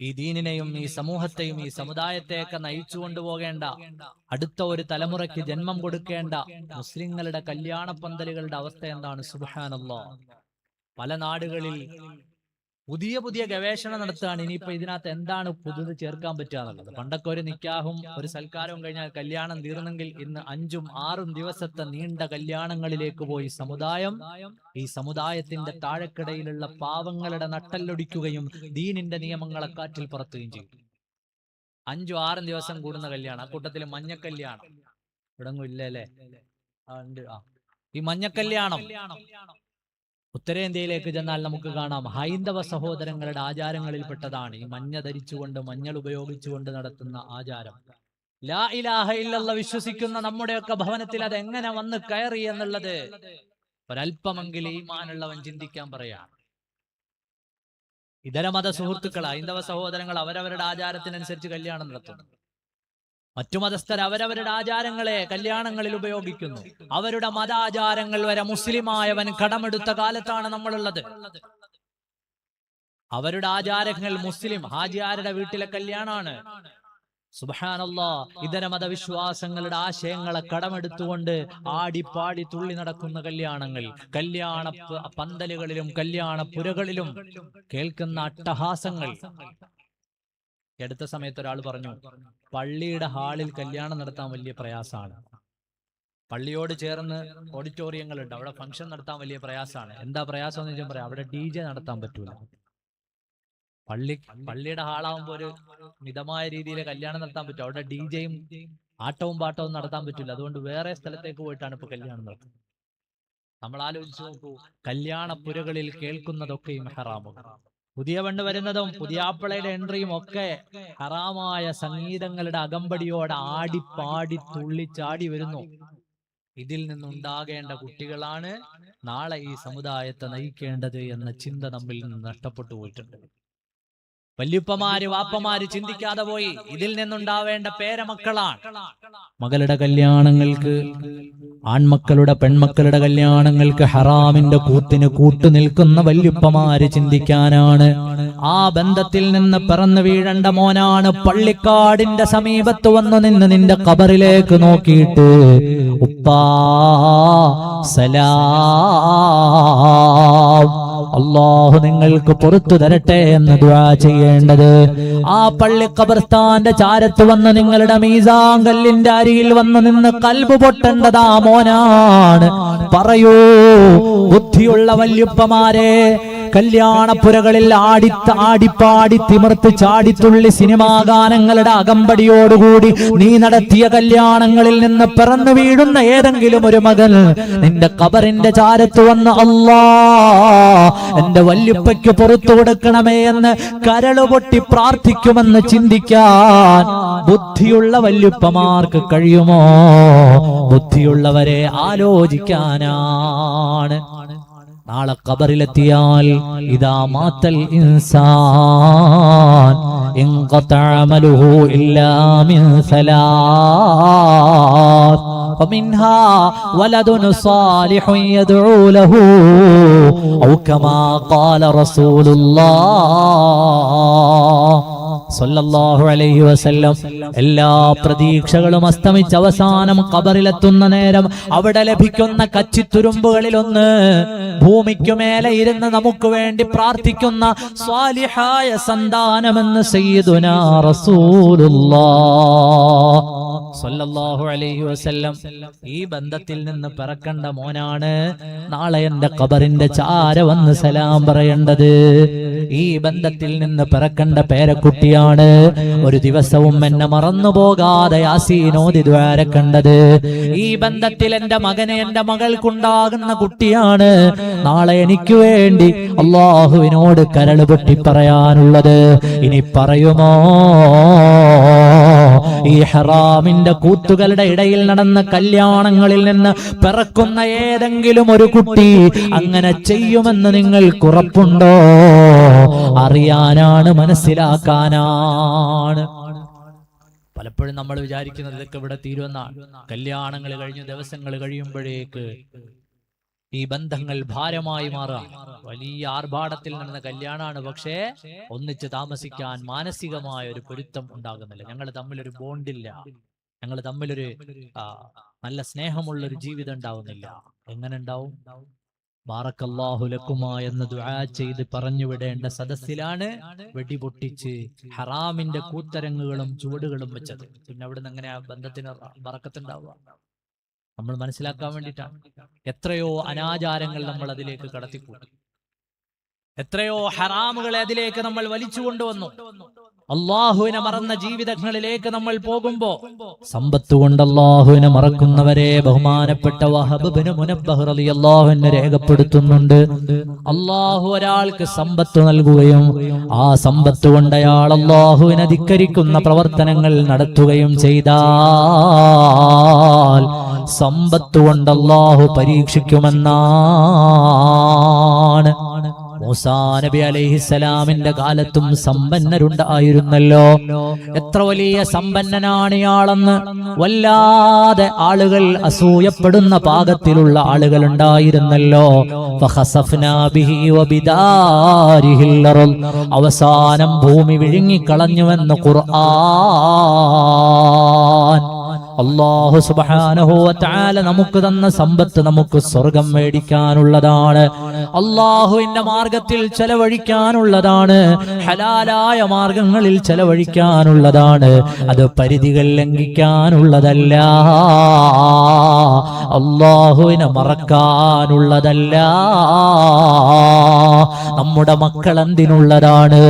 ഈ ദീനിനെയും ഈ സമൂഹത്തെയും ഈ സമുദായത്തെയൊക്കെ നയിച്ചു കൊണ്ടുപോകേണ്ട, അടുത്ത ഒരു തലമുറയ്ക്ക് ജന്മം കൊടുക്കേണ്ട മുസ്ലിങ്ങളുടെ കല്യാണ പന്തലുകളുടെ അവസ്ഥ എന്താണ്? സുബ്ഹാനല്ലാഹ്. പല നാടുകളിൽ പുതിയ പുതിയ ഗവേഷണം നടത്തുകയാണ്. ഇനിയിപ്പോ ഇതിനകത്ത് എന്താണ് പുതുത് ചേർക്കാൻ പറ്റുക എന്നുള്ളത്. പണ്ടൊക്കെ ഒരു നിക്കാഹും ഒരു സൽക്കാരവും കഴിഞ്ഞാൽ കല്യാണം തീർന്നെങ്കിൽ ഇന്ന് 5ഉം 6ഉം ദിവസത്തെ നീണ്ട കല്യാണങ്ങളിലേക്ക് പോയി ഈ സമുദായത്തിന്റെ താഴെക്കിടയിലുള്ള പാവങ്ങളുടെ നട്ടല്ലൊടിക്കുകയും ദീനിന്റെ നിയമങ്ങളെ കാറ്റിൽ പറത്തുകയും ചെയ്യും. 5ഉം 6ഉം ദിവസം കൂടുന്ന കല്യാണം, ആ കൂട്ടത്തിൽ മഞ്ഞക്കല്യാണം ഇവിടങ്ങും ഇല്ലല്ലേ? ഉണ്ട്. ഈ മഞ്ഞക്കല്യാണം ഉത്തരേന്ത്യയിലേക്ക് ചെന്നാൽ നമുക്ക് കാണാം. ഹൈന്ദവ സഹോദരങ്ങളുടെ ആചാരങ്ങളിൽപ്പെട്ടതാണ് ഈ മഞ്ഞ ധരിച്ചുകൊണ്ട് മഞ്ഞൾ ഉപയോഗിച്ചുകൊണ്ട് നടത്തുന്ന ആചാരം. ലാ ഇലാഹ ഇല്ലല്ലാഹ് വിശ്വസിക്കുന്ന നമ്മുടെയൊക്കെ ഭവനത്തിൽ അത് എങ്ങനെ വന്ന് കയറി എന്നുള്ളത് ഒരല്പമെങ്കിലും ഈമാനുള്ളവൻ ചിന്തിക്കാൻ പറയാം. ഇതര മത സുഹൃത്തുക്കൾ, ഹൈന്ദവ സഹോദരങ്ങൾ അവരവരുടെ ആചാരത്തിനനുസരിച്ച് കല്യാണം നടത്തുന്നു. മറ്റു മതസ്ഥർ അവരവരുടെ ആചാരങ്ങളെ കല്യാണങ്ങളിൽ ഉപയോഗിക്കുന്നു. അവരുടെ മതാചാരങ്ങൾ വരെ മുസ്ലിമായവൻ കടമെടുത്ത കാലത്താണ് നമ്മളുള്ളത്. അവരുടെ ആചാരങ്ങൾ മുസ്ലിം ഹാജിയാരുടെ വീട്ടിലെ കല്യാണാണ്. സുബ്ഹാനല്ലാഹ്. ഇതര മതവിശ്വാസങ്ങളുടെ ആശയങ്ങളെ കടമെടുത്തുകൊണ്ട് ആടിപ്പാടി തുള്ളി നടക്കുന്ന കല്യാണങ്ങൾ, കല്യാണ പന്തലുകളിലും കല്യാണ പുരകളിലും കേൾക്കുന്ന അട്ടഹാസങ്ങൾ. അടുത്ത സമയത്ത് ഒരാൾ പറഞ്ഞു, പള്ളിയുടെ ഹാളിൽ കല്യാണം നടത്താൻ വലിയ പ്രയാസമാണ്. പള്ളിയോട് ചേർന്ന് ഓഡിറ്റോറിയങ്ങളുണ്ട്, അവിടെ ഫംഗ്ഷൻ നടത്താൻ വലിയ പ്രയാസമാണ്. എന്താ പ്രയാസം എന്ന് ചോദിച്ചാൽ പറയാം, അവിടെ DJ നടത്താൻ പറ്റൂല. പള്ളിയുടെ ഹാളാവുമ്പോൾ ഒരു മിതമായ രീതിയിൽ കല്യാണം നടത്താൻ പറ്റും. അവിടെ DJയും ആട്ടവും പാട്ടവും നടത്താൻ പറ്റില്ല. അതുകൊണ്ട് വേറെ സ്ഥലത്തേക്ക് പോയിട്ടാണ് ഇപ്പൊ കല്യാണം നടത്തുന്നത്. നമ്മൾ ആലോചിച്ച് നോക്കൂ, കല്യാണപ്പുരകളിൽ കേൾക്കുന്നതൊക്കെയും ഹറാമുകൾ. പുതിയ പെണ്ണ് വരുന്നതും പുതിയാപ്പിളയുടെ എൻട്രിയും ഒക്കെ ഹറാമായ സംഗീതങ്ങളുടെ അകമ്പടിയോടെ ആടിപ്പാടി തുള്ളിച്ചാടി വരുന്നു. ഇതിൽ നിന്നുണ്ടാകേണ്ട കുട്ടികളാണ് നാളെ ഈ സമുദായത്തെ നയിക്കേണ്ടത് എന്ന ചിന്ത നമ്മിൽ നിന്ന് നഷ്ടപ്പെട്ടു പോയിട്ടുണ്ട്. വല്യുപ്പമാര് വാപ്പമാര് ചിന്തിക്കാതെ പോയി. ഇതിൽ നിന്നുണ്ടാവേണ്ട പേരമക്കളാണ്. മകളുടെ കല്യാണങ്ങൾക്ക്, ആൺമക്കളുടെ പെൺമക്കളുടെ കല്യാണങ്ങൾക്ക് ഹറാമിന്റെ കൂത്തിന് കൂട്ടുനിൽക്കുന്ന വല്യുപ്പമാര് ചിന്തിക്കാനാണ്. ആ ബന്ധത്തിൽ നിന്ന് പിറന്നു വീഴേണ്ട മോനാണ് പള്ളിക്കാടിന്റെ സമീപത്ത് വന്നു നിന്ന് നിന്റെ ഖബറിലേക്ക് നോക്കിയിട്ട് ഉപ്പാ സലാം, അല്ലാഹു നിങ്ങൾക്ക് പുറത്തു തരട്ടെ എന്ന് ദുആ ചെയ്യേണ്ടത്. ആ പള്ളി ഖബർസ്ഥാന്റെ ചാരത്ത് വന്ന് നിങ്ങളുടെ മീസാൻ കല്ലിന്റെ അരികിൽ വന്ന് നിന്ന് കൽബ് പൊട്ടേണ്ടത് ആ മോനാണ്. പറയൂ ബുദ്ധിയുള്ള വല്യുപ്പമാരെ, കല്യാണപ്പുരകളിൽ ആടിപ്പാടി തിമിർത്ത് ചാടിത്തുള്ളി സിനിമാ ഗാനങ്ങളുടെ അകമ്പടിയോടുകൂടി നീ നടത്തിയ കല്യാണങ്ങളിൽ നിന്ന് പിറന്നു വീഴുന്ന ഏതെങ്കിലും ഒരു മകൻ നിന്റെ ഖബറിന്റെ ചാരത്ത് വന്ന് അല്ലാ എന്റെ വല്യുപ്പയ്ക്ക് പുറത്തു കൊടുക്കണമേ എന്ന് കരളുപൊട്ടി പ്രാർത്ഥിക്കുമെന്ന് ചിന്തിക്കാൻ ബുദ്ധിയുള്ള വല്യുപ്പമാർക്ക് കഴിയുമോ? ബുദ്ധിയുള്ളവരെ ആലോചിക്കാനാണ്. നാളെ ഖബറിലെത്തിയാൽ ഇദാ മാത്തൽ ഇൻസാൻ ഇൻഖതഅ അമലുഹു ഇല്ലാ മിൻ സലാത്ത് ഫമിൻഹാ വലദുൻ സാലിഹുൻ യദ്ഉ ലഹു ഔ കമാ ഖാല റസൂലുള്ളാഹ് സല്ലല്ലാഹു അലൈഹി വസല്ലം. എല്ലാ പ്രതീക്ഷകളും അസ്തമിച്ച് അവസാനം ഖബറിലെത്തുന്ന നേരം അവിടെ ലഭിക്കുന്ന കച്ചിത്തുരുമ്പുകളിലൊന്ന് ഭൂമിക്കു മേലെ ഇരുന്ന് നമുക്ക് വേണ്ടി പ്രാർത്ഥിക്കുന്ന സ്വാലിഹായ സന്താനമെന്ന് സയ്യിദുനാ റസൂലുള്ളാഹ് സല്ലല്ലാഹു അലൈഹി വസല്ലം. ഈ ബന്ധത്തിൽ നിന്ന് പിറക്കേണ്ട മോനാണ് നാളെ എന്റെ ഖബറിന്റെ ചാര വന്ന് സലാം പറയേണ്ടത്. ഈ ബന്ധത്തിൽ നിന്ന് പിറക്കേണ്ട പേരക്കുട്ടിയാണ് ഒരു ദിവസവും എന്നെ മറന്നുപോകാതെ യാസീനോദി ദ്വാരക്കേണ്ടത്. ഈ ബന്ധത്തിൽ എന്റെ മകനെ എന്റെ മകൾക്കുണ്ടാകുന്ന കുട്ടിയാണ് നാളെ എനിക്ക് വേണ്ടി അല്ലാഹുവിനോട് കരൾ പൊട്ടി പറയാനുള്ളത്. ഇനി പറയുമോ? ഈ ഹറാമിന്റെ കൂത്തുകളുടെ ഇടയിൽ നടന്ന കല്യാണങ്ങളിൽ നിന്ന് പിറക്കുന്ന ഏതെങ്കിലും ഒരു കുട്ടി അങ്ങനെ ചെയ്യുമെന്ന് നിങ്ങൾക്ക് ഉറപ്പുണ്ടോ? അറിയാനാണ്, മനസ്സിലാക്കാനാണ്. പലപ്പോഴും നമ്മൾ വിചാരിക്കുന്നത് ഇതൊക്കെ ഇവിടെ തീരുമെന്നാണ്. കല്യാണങ്ങൾ കഴിഞ്ഞ് ദിവസങ്ങൾ കഴിയുമ്പോഴേക്ക് ഈ ബന്ധങ്ങൾ ഭാരമായി മാറാം. വലിയ ആർഭാടത്തിൽ നടന്ന കല്യാണമാണ്, പക്ഷേ ഒന്നിച്ച് താമസിക്കാൻ മാനസികമായ ഒരു പൊരുത്തം ഉണ്ടാകുന്നില്ല. ഞങ്ങൾ തമ്മിലൊരു ബോണ്ടില്ല, ഞങ്ങൾ തമ്മിലൊരു നല്ല സ്നേഹമുള്ളൊരു ജീവിതം ഉണ്ടാവുന്നില്ല. എങ്ങനെ ഉണ്ടാവും? ബാറക്കല്ലാഹു ലക്കുമാ എന്ന് ദുആ ചെയ്ത് പറഞ്ഞു വിടേണ്ട സദസ്സിലാണ് വെടിപൊട്ടിച്ച് ഹറാമിന്റെ കൂത്തരങ്ങുകളും ചുവടുകളും വെച്ചത്. പിന്നെ അവിടുന്ന് എങ്ങനെ ആ ബന്ധത്തിന് ബറക്കത്തുണ്ടാവുക? നമ്മൾ മനസ്സിലാക്കാൻ വേണ്ടിയിട്ടാണ്. എത്രയോ അനാചാരങ്ങൾ നമ്മൾ അതിലേക്ക് കടത്തിക്കൂട്ടി, എത്രയോ ഹറാമുകളെ അതിലേക്ക് നമ്മൾ വലിച്ചു കൊണ്ടുവന്നു. അള്ളാഹുവിനെ മറന്ന ജീവിതങ്ങളിലേക്ക് നമ്മൾ പോകുമ്പോ സമ്പത്ത് കൊണ്ട് അള്ളാഹുവിനെ മറക്കുന്നവരെ ബഹുമാനപ്പെട്ട വഹബ് ബിൻ മുനബ്ബഹ് റളിയല്ലാഹു അൻഹു രേഖപ്പെടുത്തുന്നുണ്ട്. അള്ളാഹു ഒരാൾക്ക് സമ്പത്ത് നൽകുകയും ആ സമ്പത്ത് കൊണ്ട് അയാൾ അള്ളാഹുവിനെ ധിക്കരിക്കുന്ന പ്രവർത്തനങ്ങൾ നടത്തുകയും ചെയ്താൽ സമ്പത്ത് കൊണ്ട് അള്ളാഹു പരീക്ഷിക്കുമെന്നാണ്. മൂസാ നബി അലൈഹിസ്സലാമിന്റെ കാലത്തും സമ്പന്നരുണ്ടായിരുന്നല്ലോ. എത്ര വലിയ സമ്പന്നനാണ് ഇയാളെന്ന് വല്ലാതെ ആളുകൾ അസൂയപ്പെടുന്ന പാകത്തിലുള്ള ആളുകൾ ഉണ്ടായിരുന്നല്ലോ. ഫഖസഫ്നാ ബിഹി വബിദാരിഹിൽ അർള്, അവസാനം ഭൂമി വിഴുങ്ങിക്കളഞ്ഞുവെന്ന് ഖുർആൻ. അല്ലാഹു സുബ്ഹാനഹു വ തആല നമുക്ക് തന്ന സമ്പത്ത് നമുക്ക് സ്വർഗം മേടിക്കാനുള്ളതാണ്, അല്ലാഹുവിന്റെ മാർഗത്തിൽ ചെലവഴിക്കാനുള്ളതാണ്, ഹലാലായ മാർഗങ്ങളിൽ ചെലവഴിക്കാനുള്ളതാണ്. അത് പരിധികൾ ലംഘിക്കാനുള്ളതല്ല, അല്ലാഹുവിനെ മറക്കാനുള്ളതല്ല. നമ്മുടെ മക്കൾ എന്തിനുള്ളതാണ്?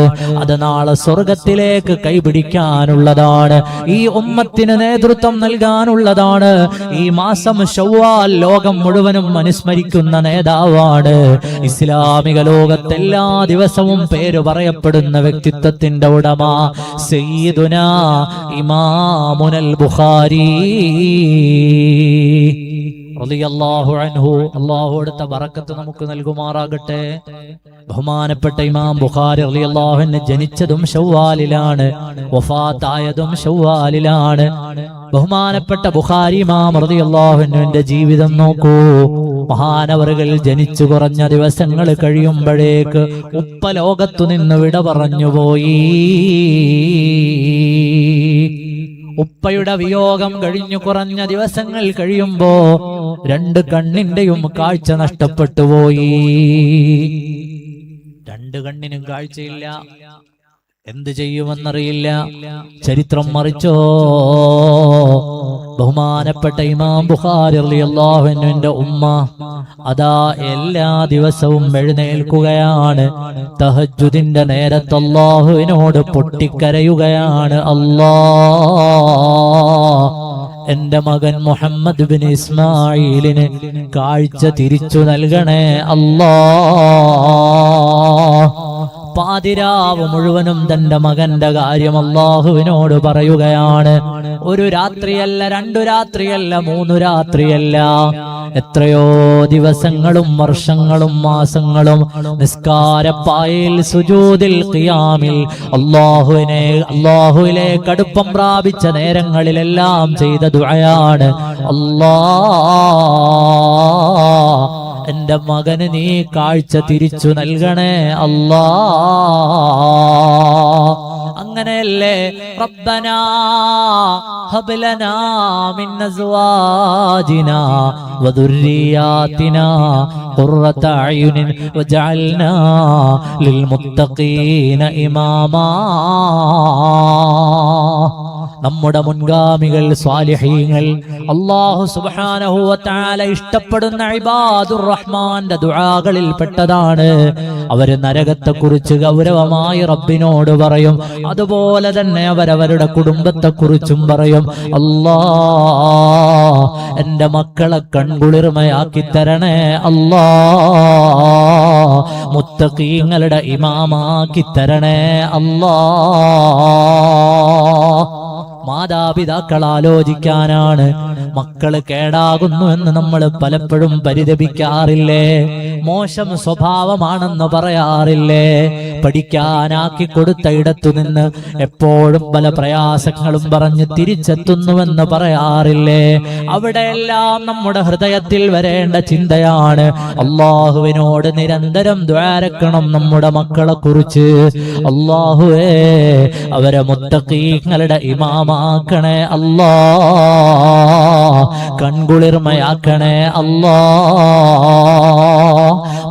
അത് നാളെ സ്വർഗത്തിലേക്ക് കൈപിടിക്കാനുള്ളതാണ്. ഈ ഉമ്മത്തിന് നേതൃത്വം നൽകാനുള്ളതാണ്. ഈ മാസം ശവ്വാൽ ലോകം മുഴുവനും അനുസ്മരിക്കുന്ന നേതാവാണ്. ഇസ്ലാമിക ലോകത്ത് എല്ലാ ദിവസവും പേര് പറയപ്പെടുന്ന വ്യക്തിത്വത്തിന്റെ ഉടമ സയ്യിദുനാ ഇമാമുനൽ ബുഖാരി റളിയല്ലാഹു അൻഹു. അല്ലാഹു അടുത്ത ബറക്കത്ത് നമുക്ക് നൽകുമാറാകട്ടെ. ബഹുമാനപ്പെട്ട ഇമാം ബുഖാരി റളിയല്ലാഹു അൻഹു ജനിച്ചതും ശവ്വാലിലാണ്, വഫാത്തായതും ശവ്വാലിലാണ്. ബഹുമാനപ്പെട്ട ബുഖാരി ഇമാം റളിയല്ലാഹു അൻഹുവിന്റെ ജീവിതം നോക്കൂ. മഹാനവറുകൾ ജനിച്ചു കുറഞ്ഞ ദിവസങ്ങൾ കഴിയുമ്പോഴേക്ക് ഉപ്പ ലോകത്തു നിന്ന് വിട പറഞ്ഞുപോയി. ഉപ്പയുടെ വിയോഗം കഴിഞ്ഞു കുറഞ്ഞ ദിവസങ്ങൾ കഴിയുമ്പോ രണ്ട് കണ്ണിന്റെയും കാഴ്ച നഷ്ടപ്പെട്ടു പോയി. രണ്ട് കണ്ണിനും കാഴ്ചയില്ല. എന്ത് ചെയ്യുമെന്നറിയില്ല. ചരിത്രം മറിച്ചോ? ബഹുമാനപ്പെട്ട ഇമാം ബുഖാരി റളിയല്ലാഹു അൻഹുവിന്റെ ഉമ്മ അതാ എല്ലാ ദിവസവും എഴുന്നേൽക്കുകയാണ്. തഹജ്ജുദിന്റെ നേരത്ത് അല്ലാഹുവിനോട് പൊട്ടിക്കരയുകയാണ്. എന്റെ മകൻ മുഹമ്മദ് ബിൻ ഇസ്മായിലിന് കാഴ്ച തിരിച്ചു നൽകണേ അല്ലാ. പാതിരാവ് മുഴുവനും തന്റെ മകന്റെ കാര്യം അല്ലാഹുവിനോട് പറയുകയാണ്. ഒരു രാത്രിയല്ല, രണ്ടു രാത്രിയല്ല, മൂന്നു രാത്രിയല്ല, എത്രയോ ദിവസങ്ങളും വർഷങ്ങളും മാസങ്ങളും നിസ്കാരപ്പായിൽ സുജൂദിൽ ഖിയാമിൽ അല്ലാഹുവിലേക്ക് അടുപ്പം പ്രാപിച്ച നേരങ്ങളിലെല്ലാം ചെയ്ത ദുആയാണ്. എന്റെ മകന് നീ കാഴ്ച തിരിച്ചു നൽകണേ അല്ലാ. അങ്ങനെയല്ലേ റബ്ബനാ ഹബ് ലനാ മിൻ അസ്വാജിനാ വദുർരിയാതിനാ ഖുർറത അയുനിൻ വജഅൽനാ ലിൽമുത്തഖീന ഇമാമാ. നമ്മുടെ മുൻഗാമികൾ സ്വാലിഹീങ്ങൾ അല്ലാഹു സുബ്ഹാനഹു വ തആല ഇഷ്ടപ്പെടുന്ന ഇബാദുർ റഹ്മാന്റെ ദുആകളിൽ പെട്ടതാണ്. അവര് നരകത്തെക്കുറിച്ച് ഗൗരവമായി റബ്ബിനോട് പറയും. അതുപോലെ തന്നെ അവരവരുടെ കുടുംബത്തെക്കുറിച്ചും പറയും. അല്ലാ, എന്റെ മക്കളെ കൺകുളിർമയാക്കി തരണേ അല്ലാ. മുത്തഖീങ്ങളുടെ ഇമാമാക്കി തരണേ അല്ലാ. മാതാപിതാക്കൾ ആലോചിക്കാനാണ്. മക്കള് കേടാകുന്നു എന്ന് നമ്മൾ പലപ്പോഴും പരിതപിക്കാറില്ലേ? മോശം സ്വഭാവമാണെന്ന് പറയാറില്ലേ? പഠിക്കാനാക്കി കൊടുത്ത ഇടത്തു നിന്ന് എപ്പോഴും പല പ്രയാസങ്ങളും പറഞ്ഞ് തിരിച്ചെത്തുന്നുവെന്ന് പറയാറില്ലേ? അവിടെയെല്ലാം നമ്മുടെ ഹൃദയത്തിൽ വരേണ്ട ചിന്തയാണ്, അല്ലാഹുവിനോട് നിരന്തരം ദ്വാരക്കണം നമ്മുടെ മക്കളെ കുറിച്ച്. അല്ലാഹുവേ, അവരെ മുത്തഖീങ്ങളുടെ ഇമാമാക്കണേ അല്ലാ. കൺകുളിർമയാക്കണേ അല്ലാ.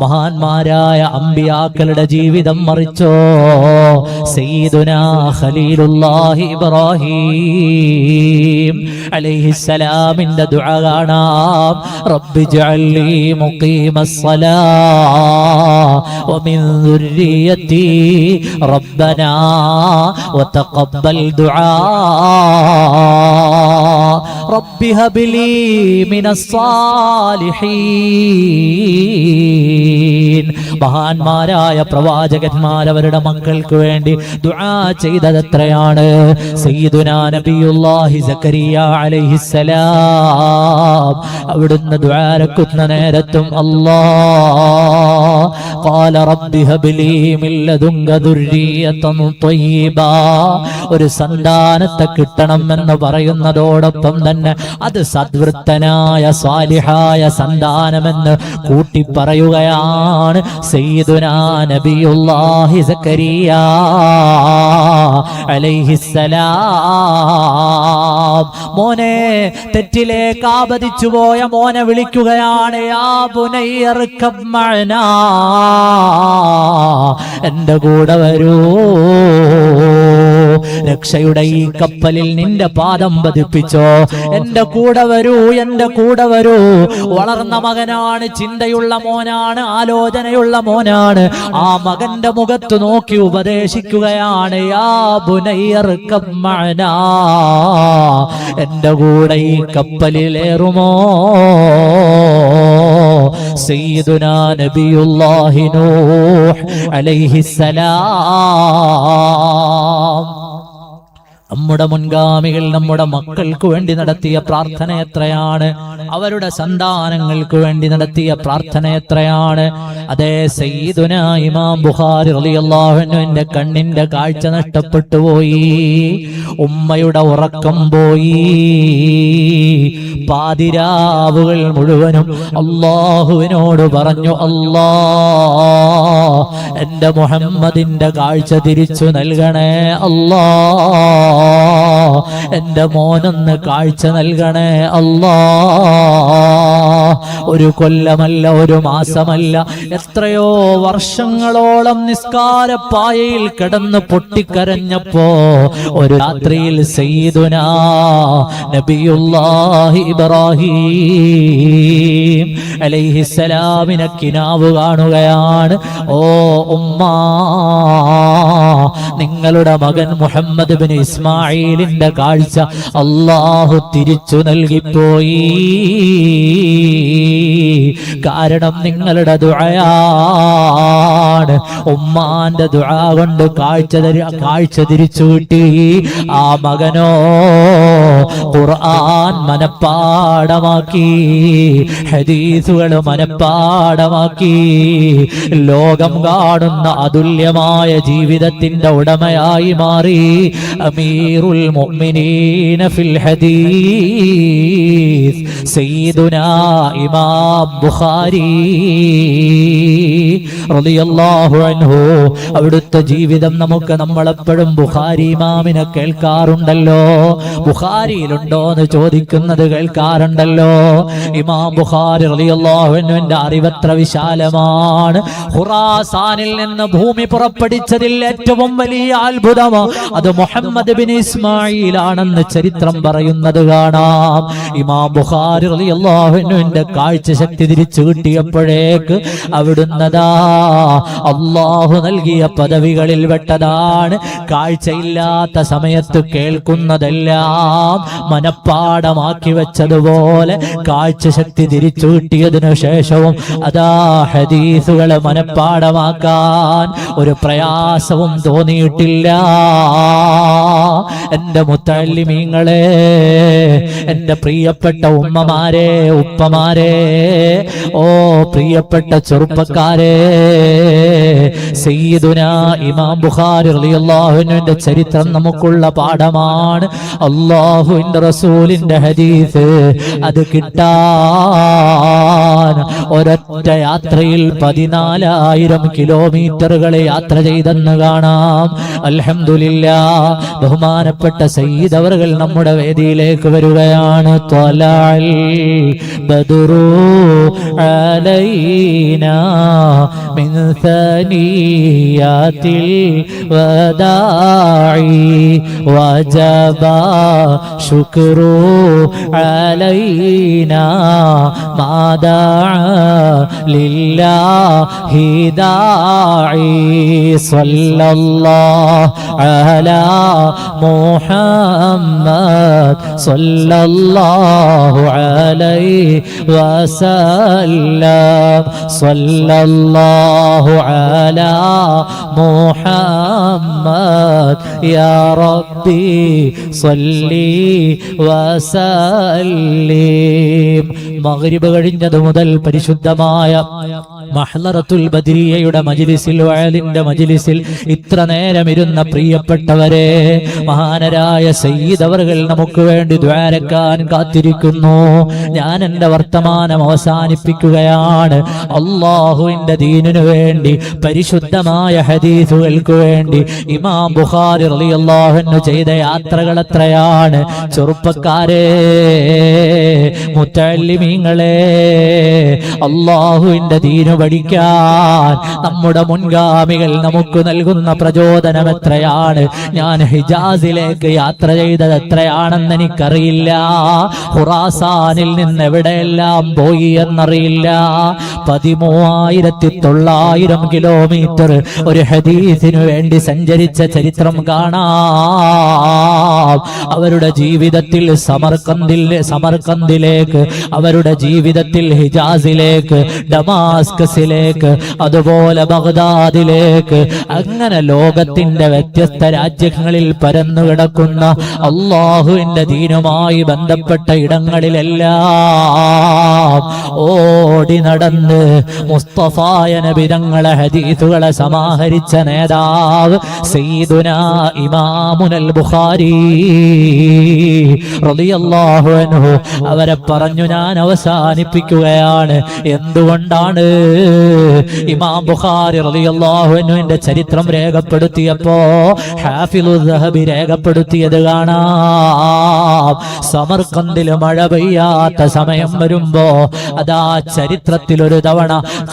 മഹാന്മാരായ അമ്പിയാക്കളുടെ ജീവിതം മറിച്ചോ? സയ്യിദുനാ ഖലീലുല്ലാഹി ഇബ്രാഹിം അലൈഹിസ്സലാമിന്റെ ദുആ കാണാം. റബ്ബി ജഅൽനി മുഖീമസ്സലാ വമിൻ ദുർരിയതി റബ്ബനാ വതഖബ്ബൽ ദുആ. റബ്ബി ഹബ്ലി മിനസ് സാലിഹീൻ. മഹാന്മാരായ പ്രവാചകന്മാർ അവരുടെ മക്കൾക്ക് വേണ്ടി ദുആ ചെയ്തത് എത്രയാണ്? സയ്യിദുനാ നബിയുല്ലാഹി സക്കരിയ അലൈഹിസ്സലാം അവിടുന്ന് ദുആരക്കുന്ന നേരത്തും ഖാല റബ്ബി ഹബ്ലി മിൻ ലദുങ്ക ദുർരിയതൻ ത്വയ്യിബാ. ഒരു സന്താനത്തെ കിട്ടണം എന്ന് പറയുന്നതോടൊപ്പം തന്നെ അത് സദ്വൃത്തനായ സ്വാലിഹായ സന്താനമെന്ന് കൂട്ടി പറയുകയാണ് സയ്യിദുനാ നബിയുല്ലാഹി സക്കരിയ അലൈഹിസ്സലാം. മോനെ, തെറ്റിലേക്ക് ആപതിച്ചു പോയ മോനെ വിളിക്കുകയാണ്. യാ ബുനയ്യ ഇർകബ് മഅനാ, എന്റെ കൂടെ വരൂ. രക്ഷയുടെ ഈ കപ്പലിൽ നിന്റെ പാദം പതിപ്പിച്ചോ. എന്റെ കൂടെ വരൂ, എന്റെ കൂടെ വരൂ. വളർന്ന മകനാണ്, ചിന്തയുള്ള മോനാണ്, ആലോചനയുള്ള മോനാണ്. ആ മകന്റെ മുഖത്ത് നോക്കി ഉപദേശിക്കുകയാണ്, യാ ബുനയ്യർകം മഅനാ, എന്റെ കൂടെ ഈ കപ്പലിലേറുമോ? സയ്യിദുനാ നബിയുല്ലാഹി നൂഹ് അലൈഹിസ്സലാം. നമ്മുടെ മുൻഗാമികൾ നമ്മുടെ മക്കൾക്ക് വേണ്ടി നടത്തിയ പ്രാർത്ഥന എത്രയാണ്, അവരുടെ സന്താനങ്ങൾക്ക് വേണ്ടി നടത്തിയ പ്രാർത്ഥന എത്രയാണ്. അതേ സയ്യിദുനാ ഇമാം ബുഖാരി റളിയല്ലാഹു അൻഹുവിന്റെ കണ്ണിന്റെ കാഴ്ച നഷ്ടപ്പെട്ടു പോയി, ഉമ്മയുടെ ഉറക്കം പോയി. പാതിരാവുകൾ മുഴുവനും അല്ലാഹുവിനോട് പറഞ്ഞു, അല്ലാ എന്റെ മുഹമ്മദിന്റെ കാഴ്ച തിരിച്ചു നൽകണേ, അല്ലാ എന്റെ മോനൊന്ന് കാഴ്ച നൽകണേ അല്ലാ. ഒരു കൊല്ലമല്ല, ഒരു മാസമല്ല, എത്രയോ വർഷങ്ങളോളം നിസ്കാരപ്പായയിൽ കിടന്ന് പൊട്ടിക്കരഞ്ഞപ്പോ ഒരു രാത്രിയിൽ സയ്യിദുനാ നബിയുല്ലാഹി ഇബ്രാഹീം അലൈഹിസ്സലാമിനെ കിനാവ് കാണുകയാണ്. ഓ ഉമ്മാ, നിങ്ങളുടെ മകൻ മുഹമ്മദ് ബിൻ ഇസ്മായിലിന്റെ കാഴ്ച അല്ലാഹു തിരിച്ചു നൽകിപ്പോയി. കാരണം നിങ്ങളുടെ ദുആയാണ്. ഉമ്മാന്റെ ദുആ കൊണ്ട് കാഴ്ച തിരിച്ചു കിട്ടി. ആ മകനോ ഖുർആൻ മനപ്പാഠമാക്കി, ഹദീസുകൾ മനപ്പാഠമാക്കി, ലോകം കാണുന്ന അതുല്യമായ ജീവിതത്തിന്റെ ഉടമയായി മാറി. അമീറുൽ മുഅ്മിനീന ഫിൽ ഹദീസ് സയ്യിദുനാ ഇമാം ബുഖാരി റളിയല്ലാഹു അൻഹു. അവിടുത്തെ ജീവിതം നമ്മളെപ്പോഴും ബുഖാരി ഇമാമിനെ കേൾക്കാറുണ്ടല്ലോ. ബുഖാരിയിലുണ്ടോ എന്ന് ചോദിക്കുന്നത് കേൾക്കാറുണ്ടല്ലോ. ഇമാം ബുഖാരി റളിയല്ലാഹു അൻഹുവിന്റെ അറിവത്ര വിശാലമാണ്. ഖുറാസാനിൽ നിന്ന് ഭൂമി പുറപ്പെടുവിച്ചതിൽ ഏറ്റവും വലിയ അത്ഭുതം അത് മുഹമ്മദ് ബിൻ ഇസ്മായിൽ ആണെന്ന് ചരിത്രം പറയുന്നത് കാണാം. ഇമാം ബുഖാരി റളിയല്ലാഹു അൻഹുവിന്റെ കാഴ്ച ശക്തി തിരിച്ചു കിട്ടിയപ്പോഴേക്ക് അവിടുന്നതാ അല്ലാഹു നൽകിയ പദവികളിൽ പെട്ടതാണ്. കാഴ്ചയില്ലാത്ത സമയത്ത് കേൾക്കുന്നതെല്ലാം മനപ്പാഠമാക്കി വെച്ചതുപോലെ കാഴ്ച ശക്തി തിരിച്ചു കിട്ടിയതിനു ശേഷവും അതാ ഹദീസുകളെ മനപ്പാഠമാക്കാൻ ഒരു പ്രയാസവും തോന്നിയിട്ടില്ല. എന്റെ മുത്തഅല്ലിമീങ്ങളെ, എന്റെ പ്രിയപ്പെട്ട ഉമ്മമാരെ, ഉപ്പമാരെ, ഓ പ്രിയപ്പെട്ട ചെറുപ്പക്കാരെ, സയ്യിദുനാ ഇമാം ബുഖാരി റളിയല്ലാഹു അൻഹുവിന്റെ ചരിത്രം നമുക്കുള്ള പാഠമാണ്. അല്ലാഹുവിന്റെ റസൂലിന്റെ ഹദീസ് അത് കിട്ടാൻ ഒരൊറ്റ യാത്രയിൽ 14,000 കിലോമീറ്ററുകൾ യാത്ര ചെയ്തെന്ന് കാണാം. അൽഹംദുലില്ലാഹ്, ബഹുമാനപ്പെട്ട സയ്യിദ് അവറുകൾ നമ്മുടെ വേദിയിലേക്ക് വരികയാണ്. ത്വലഅൽ ബദ്റു അലൈനാ മിൻ സനിയാത്തിൽ വദാഇ വജബ ശുക്രു അലൈനാ മാദാ ലില്ലാഹി ദാഇ സ്വല്ലല്ലാഹു അലാ മുഹമ്മദ് സ്വല്ലല്ലാഹു അലൈഹി വസല്ലം സ്വല്ലല്ലാഹു അലാ മുഹമ്മദ് യാ റബ്ബി സ്വല്ലി വസല്ലിം. മഗ്രിബ് കഴിഞ്ഞത് മുതൽ പരിശുദ്ധമായ മഹ്ലറത്തുൽ ബദ്രിയയുടെ മജ്ലിസിൽ, വഅലിന്റെ മജ്ലിസിൽ ഇത്ര നേരം ഇരുന്ന പ്രിയപ്പെട്ടവരെ, മഹാനരായ സയ്യിദ് അവറുകൾ നമുക്ക് വേണ്ടി ദ്വാരക്കാൻ കാത്തിരിക്കുന്നു. ഞാൻ എന്റെ വർത്തമാനം അവസാനിപ്പിക്കുകയാണ്. അല്ലാഹുവിന്റെ ദീനിനു വേണ്ടി പരിശുദ്ധമായ ഹദീസുകൾക്ക് വേണ്ടി ഇമാം ബുഖാരി റളിയല്ലാഹു അൻഹു ചെയ്ത യാത്രകൾ എത്രയാണ്. ചെറുപ്പക്കാരെ, മുത്തഅല്ലിമീങ്ങളെ, അല്ലാഹുവിന്റെ ദീന് പഠിക്കാൻ നമ്മുടെ മുൻഗാമികൾ നമുക്ക് നൽകുന്ന പ്രചോദനം എത്രയാണ്. ഞാൻ ഹിജാസിലേക്ക് യാത്ര ചെയ്തത് എത്രയാണെന്ന് എനിക്കറിയില്ല. ഖുറാസാനിൽ നിന്ന് എവിടെയെല്ലാം പോയി എന്നറിയില്ല. 13,900 കിലോമീറ്റർ ഒരു ഹദീസിനു വേണ്ടി സഞ്ചരിച്ച ചരിത്രം കാണാം. അവരുടെ ജീവിതത്തിൽ സമർക്കന്ദിലേക്ക്, അവരുടെ ജീവിതത്തിൽ ഹിജാസിലേക്ക്, ഡമാസ്കസിലേക്ക്, അതുപോലെ ബഗ്ദാദിലേക്ക്, അങ്ങനെ ലോകത്തിന്റെ വ്യത്യസ്ത രാജ്യങ്ങളിൽ പരന്നുകിടക്കുന്ന അല്ലാഹുവിന്റെ ദീനുമായി ബന്ധപ്പെട്ട ഇടങ്ങളിലെല്ലാം ഓടി നടന്ന് മുസ്തഫായ നബി തങ്ങളെ ഹദീസുകളെ സമാഹരിച്ച നേതാവ് സയ്യിദുനാ ഇമാമുൽ ബുഖാരി റളിയല്ലാഹു അൻഹു അവരെ പറഞ്ഞു ഞാൻ അവസാനിപ്പിക്കുകയാണ്. എന്തുകൊണ്ടാണ്? ഇമാം ബുഖാരി റളിയല്ലാഹു അൻഹുവിന്റെ ചരിത്രം രേഖപ്പെടുത്തിയപ്പോ ഹാഫിളുൽ ദഹബി രേഖപ്പെടുത്തിയത് കാണാം. സമർക്കന്ദിൽ മഴ പെയ്യാത്ത സമയം വരുമ്പോ അതാ ചരിത്രത്തിൽ ഒരു തവണ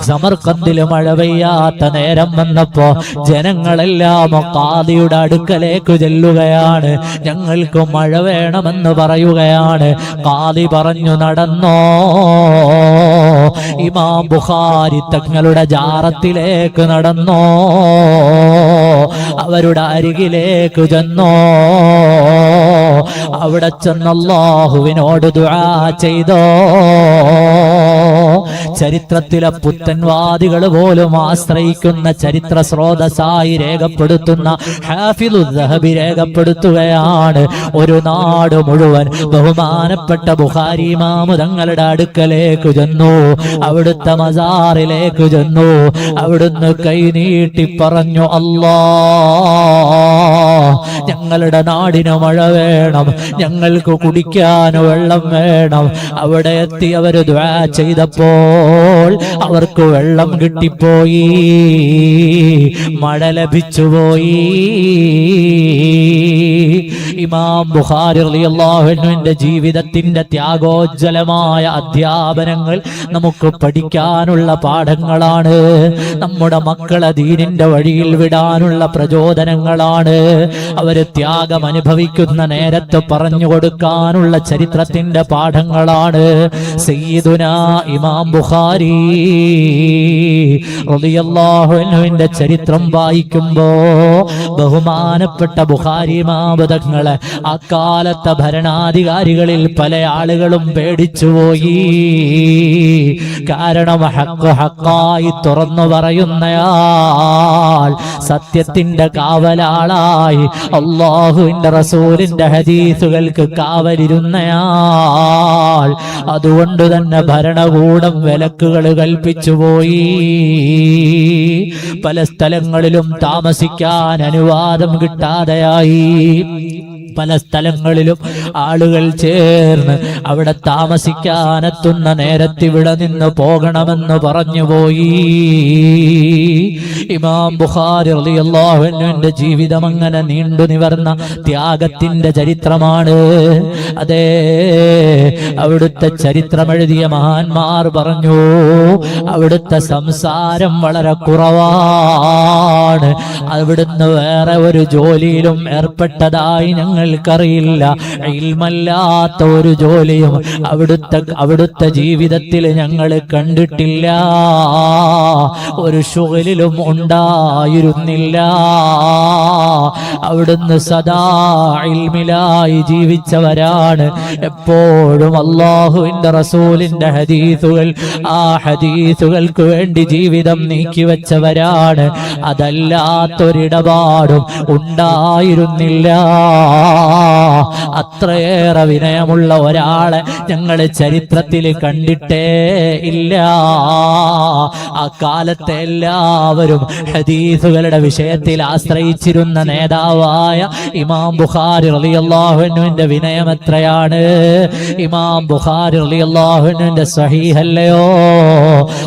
സമർക്കന്ദിൽ മഴ പെയ്യാത്ത നേരം വന്നപ്പോ ജനങ്ങളെല്ലാം ഖാദിയുടെ അടുക്കലേക്ക് ചെല്ലുകയാണ്. ഞങ്ങൾക്ക് മഴ വേണമെന്ന് പറയുകയാണ്. ഖാദി പറഞ്ഞു നടന്നോ. ഇമാം ബുഖാരി തങ്ങളുടെ ജാറത്തിലേക്ക് നടന്നോ, അവരുടെ അരികിലേക്ക് ചെന്നോ. അവിടെ ചെന്ന് അല്ലാഹുവിനോട് ദുആ ചെയ്തോ. ചരിത്രത്തിലെ പുത്തൻവാദികൾ പോലും ആശ്രയിക്കുന്ന ചരിത്ര സ്രോതസ്സായി രേഖപ്പെടുത്തുന്ന ഹാഫിളുൽ ദഹബി രേഖപ്പെടുത്തുകയാണ്. ഒരു നാട് മുഴുവൻ ബഹുമാനപ്പെട്ട ബുഖാരി ഇമാം തങ്ങളുടെ അടുക്കലേക്ക് ചെന്നു. അവിടുത്തെ മസാറിലേക്ക് ചെന്നു. അവിടുന്ന് കൈനീട്ടി പറഞ്ഞു, അല്ലാഹ്, ഞങ്ങളുടെ നാടിന് മഴ വേണം, ഞങ്ങൾക്ക് കുടിക്കാൻ വെള്ളം വേണം. അവിടെ എത്തി അവർ ദുആ ചെയ്തപ്പോൾ അവർക്ക് വെള്ളം കിട്ടിപ്പോയി, മഴ ലഭിച്ചുപോയി. ഇമാം ബുഖാരി റളിയല്ലാഹു അൻഹുവിന്റെ ജീവിതത്തിന്റെ ത്യാഗോജ്വലമായ അധ്യാപനങ്ങൾ നമുക്ക് പഠിക്കാനുള്ള പാഠങ്ങളാണ്. നമ്മുടെ മക്കളെ ദീനിന്റെ വഴിയിൽ വിടാനുള്ള പ്രചോദനങ്ങളാണ്. അവര് ത്യാഗം അനുഭവിക്കുന്ന നേരത്ത് പറഞ്ഞു കൊടുക്കാനുള്ള ചരിത്രത്തിന്റെ പാഠങ്ങളാണ്. സയ്യിദുനാ ഇമാം ബുഖാരി റളിയല്ലാഹു അൻഹുവിന്റെ ചരിത്രം വായിക്കുമ്പോ ബഹുമാനപ്പെട്ട ബുഖാരി ഇമാം തങ്ങളെ അക്കാലത്തെ ഭരണാധികാരികളിൽ പല ആളുകളും പേടിച്ചുപോയി. കാരണം ഹക്കായി തുറന്നു പറയുന്നയാൾ, സത്യത്തിന്റെ കാവലാളായി അല്ലാഹുവിന്റെ റസൂലിന്റെ ഹദീസുകൾക്ക് കാവലിരുന്നയാൾ. അതുകൊണ്ട് തന്നെ ഭരണകൂടം വിലക്കുകൾ കൽപ്പിച്ചുപോയി. പല സ്ഥലങ്ങളിലും താമസിക്കാൻ അനുവാദം കിട്ടാതെയായി. പല സ്ഥലങ്ങളിലും ആളുകൾ ചേർന്ന് അവിടെ താമസിക്കാനെത്തുന്ന നേരത്ത് ഇവിടെ നിന്ന് പോകണമെന്ന് പറഞ്ഞുപോയി. ഇമാം ബുഖാരി റളിയല്ലാഹു അൻഹുവിന്റെ ജീവിതം അങ്ങനെ നീണ്ടു നിവർന്ന ത്യാഗത്തിന്റെ ചരിത്രമാണ്. അതേ, അവിടുത്തെ ചരിത്രമെഴുതിയ മഹാന്മാർ പറഞ്ഞു, അവിടുത്തെ സംസാരം വളരെ കുറവാണ്. അവിടുന്ന് വേറെ ഒരു ജോലിയിലും ഏർപ്പെട്ടതായി ഞങ്ങൾക്കറിയില്ല. ഇൽമല്ലാത്ത ഒരു ജോലിയും അവിടുത്തെ ജീവിതത്തിൽ ഞങ്ങൾ കണ്ടിട്ടില്ല. ഒരു ശുഗലിലും ഉണ്ടായിരുന്നില്ല. അവിടുന്ന് സദാ ഇൽമിലായി ജീവിച്ചവരാണ്. എപ്പോഴും അല്ലാഹുവിന്റെ റസൂലിന്റെ ഹദീസുകൾ, ആ ഹദീസുകൾക്ക് വേണ്ടി ജീവിതം നീക്കിവെച്ചവരാണ്. അതല്ലാത്തൊരിടപാടും ഉണ്ടായിരുന്നില്ല. അത്രയേറെ വിനയമുള്ള ഒരാളെ ഞങ്ങൾ ചരിത്രത്തിൽ കണ്ടിട്ടേ ഇല്ല. ആ കാലത്തെ എല്ലാവരും ഹദീസുകളുടെ വിഷയത്തിൽ ആശ്രയിച്ചിരുന്ന നേതാവായ ഇമാം ബുഖാരി റളിയല്ലാഹു അൻഹുവിന്റെ വിനയം എത്രയാണ്. ഇമാം ബുഖാരി റളിയല്ലാഹു അൻഹുവിന്റെ സ്വഹീഹ് അല്ലയോ,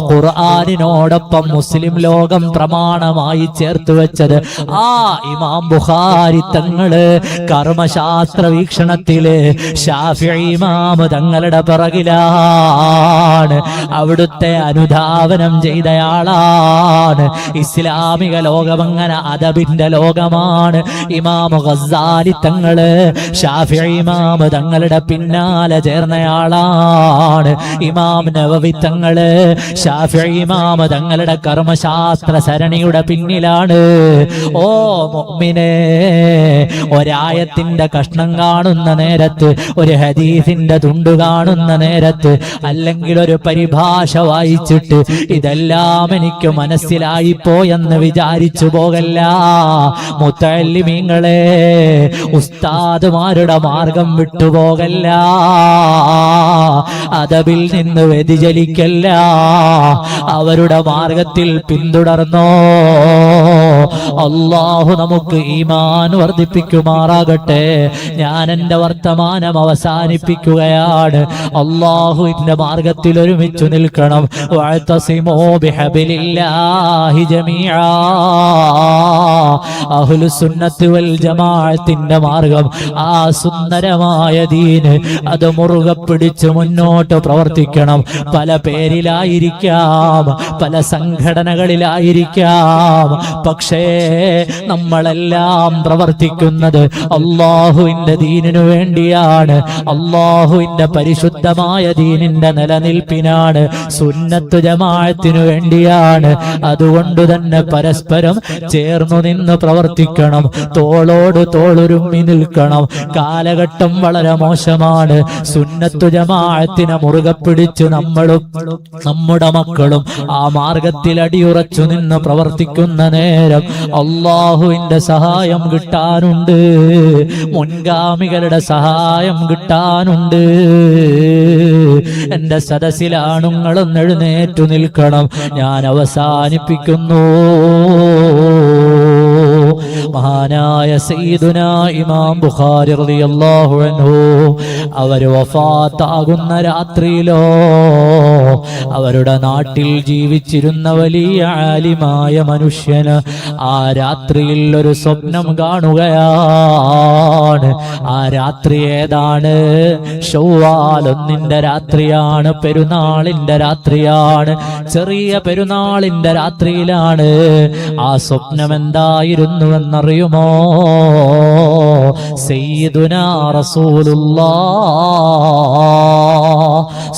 ഖുർആനിനോടൊപ്പം മുസ്ലിം ലോകം പ്രമാണമായി ചേർത്ത് വെച്ചത് ആ ഇമാം ബുഖാരി തങ്ങള് കർമ്മശാസ്ത്ര വീക്ഷണത്തില് ശാഫിഈ ഇമാം തങ്ങളുടെ പിറകിലാണ്, അവിടുത്തെ അനുധാവനം ചെയ്തയാളാണ്. ഇസ്ലാമിക ലോകം അങ്ങനെ അദബിന്റെ ലോകമാണ്. ഇമാം ഗസ്സാലി തങ്ങള് ശാഫിഈ ഇമാം തങ്ങളുടെ പിന്നാലെ ചേർന്നയാളാണ്. ഇമാം നവവി തങ്ങള് ശാഫിഈ ഇമാം തങ്ങളുടെ കർമ്മശാസ്ത്ര സരണിയുടെ പിന്നിലാണ്. ഓ മുഅ്മിനേ, ഒരായത്തിന്റെ കഷ്ണം കാണുന്ന നേരത്ത്, ഒരു ഹദീസിന്റെ തുണ്ട് കാണുന്ന നേരത്ത്, അല്ലെങ്കിൽ ഒരു പരിഭാഷ വായിച്ചിട്ട് ഇതെല്ലാം എനിക്ക് മനസ്സിലായിപ്പോയെന്ന് വിചാരിച്ചു പോകല്ല. മുത്തഅല്ലിമീങ്ങളെ, ഉസ്താദുമാരുടെ മാർഗം വിട്ടുപോകല്ല, അദബിൽ നിന്ന് വ്യതിചലിക്കല്ല, അവരുടെ മാർഗത്തിൽ പിന്തുടർന്നോ. അല്ലാഹു നമുക്ക് ഈമാൻ വർദ്ധിപ്പിക്കുമാറാകട്ടെ. ഞാൻ എന്റെ വർത്തമാനം അവസാനിപ്പിക്കുകയാണ്. അല്ലാഹുവിന്റെ മാർഗത്തിൽ ഒരുമിച്ചു നിൽക്കണം. വഅതസിമൂ ബിഹബ്ലില്ലാഹി ജമീഅ. അഹ്ലുസുന്നത്ത് വൽ ജമാഅത്തിന്റെ മാർഗം, ആ സുന്ദരമായ ദീന്, അത് മുറുകെ പിടിച്ച് മുന്നോട്ട് പ്രവർത്തിക്കണം. പല പേരിലായിരിക്കാം, പല സംഘടനകളിലായിരിക്കാം, പക്ഷേ നമ്മളെല്ലാം പ്രവർത്തിക്കുന്നത് അല്ലാഹുവിന്റെ ദീനിനു വേണ്ടിയാണ്, അല്ലാഹുവിന്റെ പരിശുദ്ധമായ ദീനിന്റെ നിലനിൽപ്പിനാണ്, സുന്നത്ത് ജമാഅത്തിനു വേണ്ടിയാണ്. അതുകൊണ്ട് തന്നെ പരസ്പരം ചേർന്നു നിന്ന് പ്രവർത്തിക്കണം, തോളോട് തോളുരുമ്മി നിൽക്കണം. കാലഘട്ടം വളരെ മോശമാണ്. സുന്നത്തു ജമാഅത്തിനെ മുറുകെ പിടിച്ച് നമ്മളും നമ്മുടെ മക്കളും ആ മാർഗത്തിൽ അടിയുറച്ചു നിന്ന് പ്രവർത്തിക്കുന്ന നേരം അല്ലാഹുവിന്റെ സഹായം കിട്ടാനുണ്ട്, മുൻഗാമികളുടെ സഹായം കിട്ടാനുണ്ട്. എന്റെ സദസ്സിലാണുങ്ങളും എഴുന്നേറ്റു നിൽക്കണം. ഞാൻ അവസാനിപ്പിക്കുന്നു. മഹാനായ സയ്യിദുനാ ഇമാം ബുഖാരി റളിയല്ലാഹു അൻഹു അവർ വഫാത്താകുന്ന രാത്രിയിലോ അവരുടെ നാട്ടിൽ ജീവിച്ചിരുന്ന വലിയ ആലിമായ മനുഷ്യന് ആ രാത്രിയിൽ ഒരു സ്വപ്നം കാണുകയാണ്. ആ രാത്രി ഏതാണ്? ശൗവാൽ 1 രാത്രിയാണ്, പെരുന്നാളിന്റെ രാത്രിയാണ്, ചെറിയ പെരുന്നാളിന്റെ രാത്രിയിലാണ്. ആ സ്വപ്നം എന്തായിരുന്നുവെന്നറിയുമോ? സയ്യിദുനാ റസൂലുള്ളാഹ്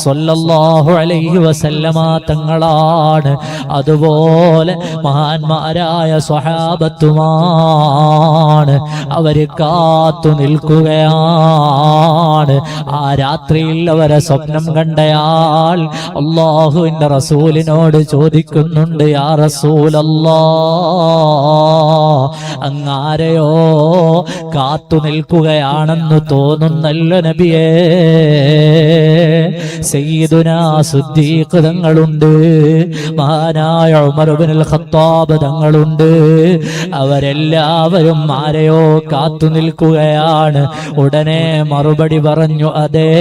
സ്വല്ലല്ലാഹു അലൈഹി വസല്ലമ തങ്ങളാണ്. അതുപോലെ മഹാന്മാരായ സ്വഹാബത്തുമാണ്. അവര് കാത്തു നിൽക്കുകയാണ്. ആ രാത്രിയിൽ അവരെ സ്വപ്നം കണ്ടയാൾ അല്ലാഹുവിന്റെ റസൂലിനോട് ചോദിക്കുന്നുണ്ട്, യാ റസൂലല്ലാഹ്, അങ്ങാരെയോ കാത്തു നിൽക്കുകയാണെന്ന് തോന്നുന്നല്ലോ നബിയേ. സയ്യിദുനാ സിദ്ദീഖ് തങ്ങളുണ്ട്, മഹാനായ ഉമർ ഇബ്നുൽ ഖത്താബ് തങ്ങളുണ്ട്. അവരെല്ലാവരും ആരെയോ കാത്തു നിൽക്കുകയാണ്. ഉടനെ മറുപടി പറഞ്ഞു, അതെ,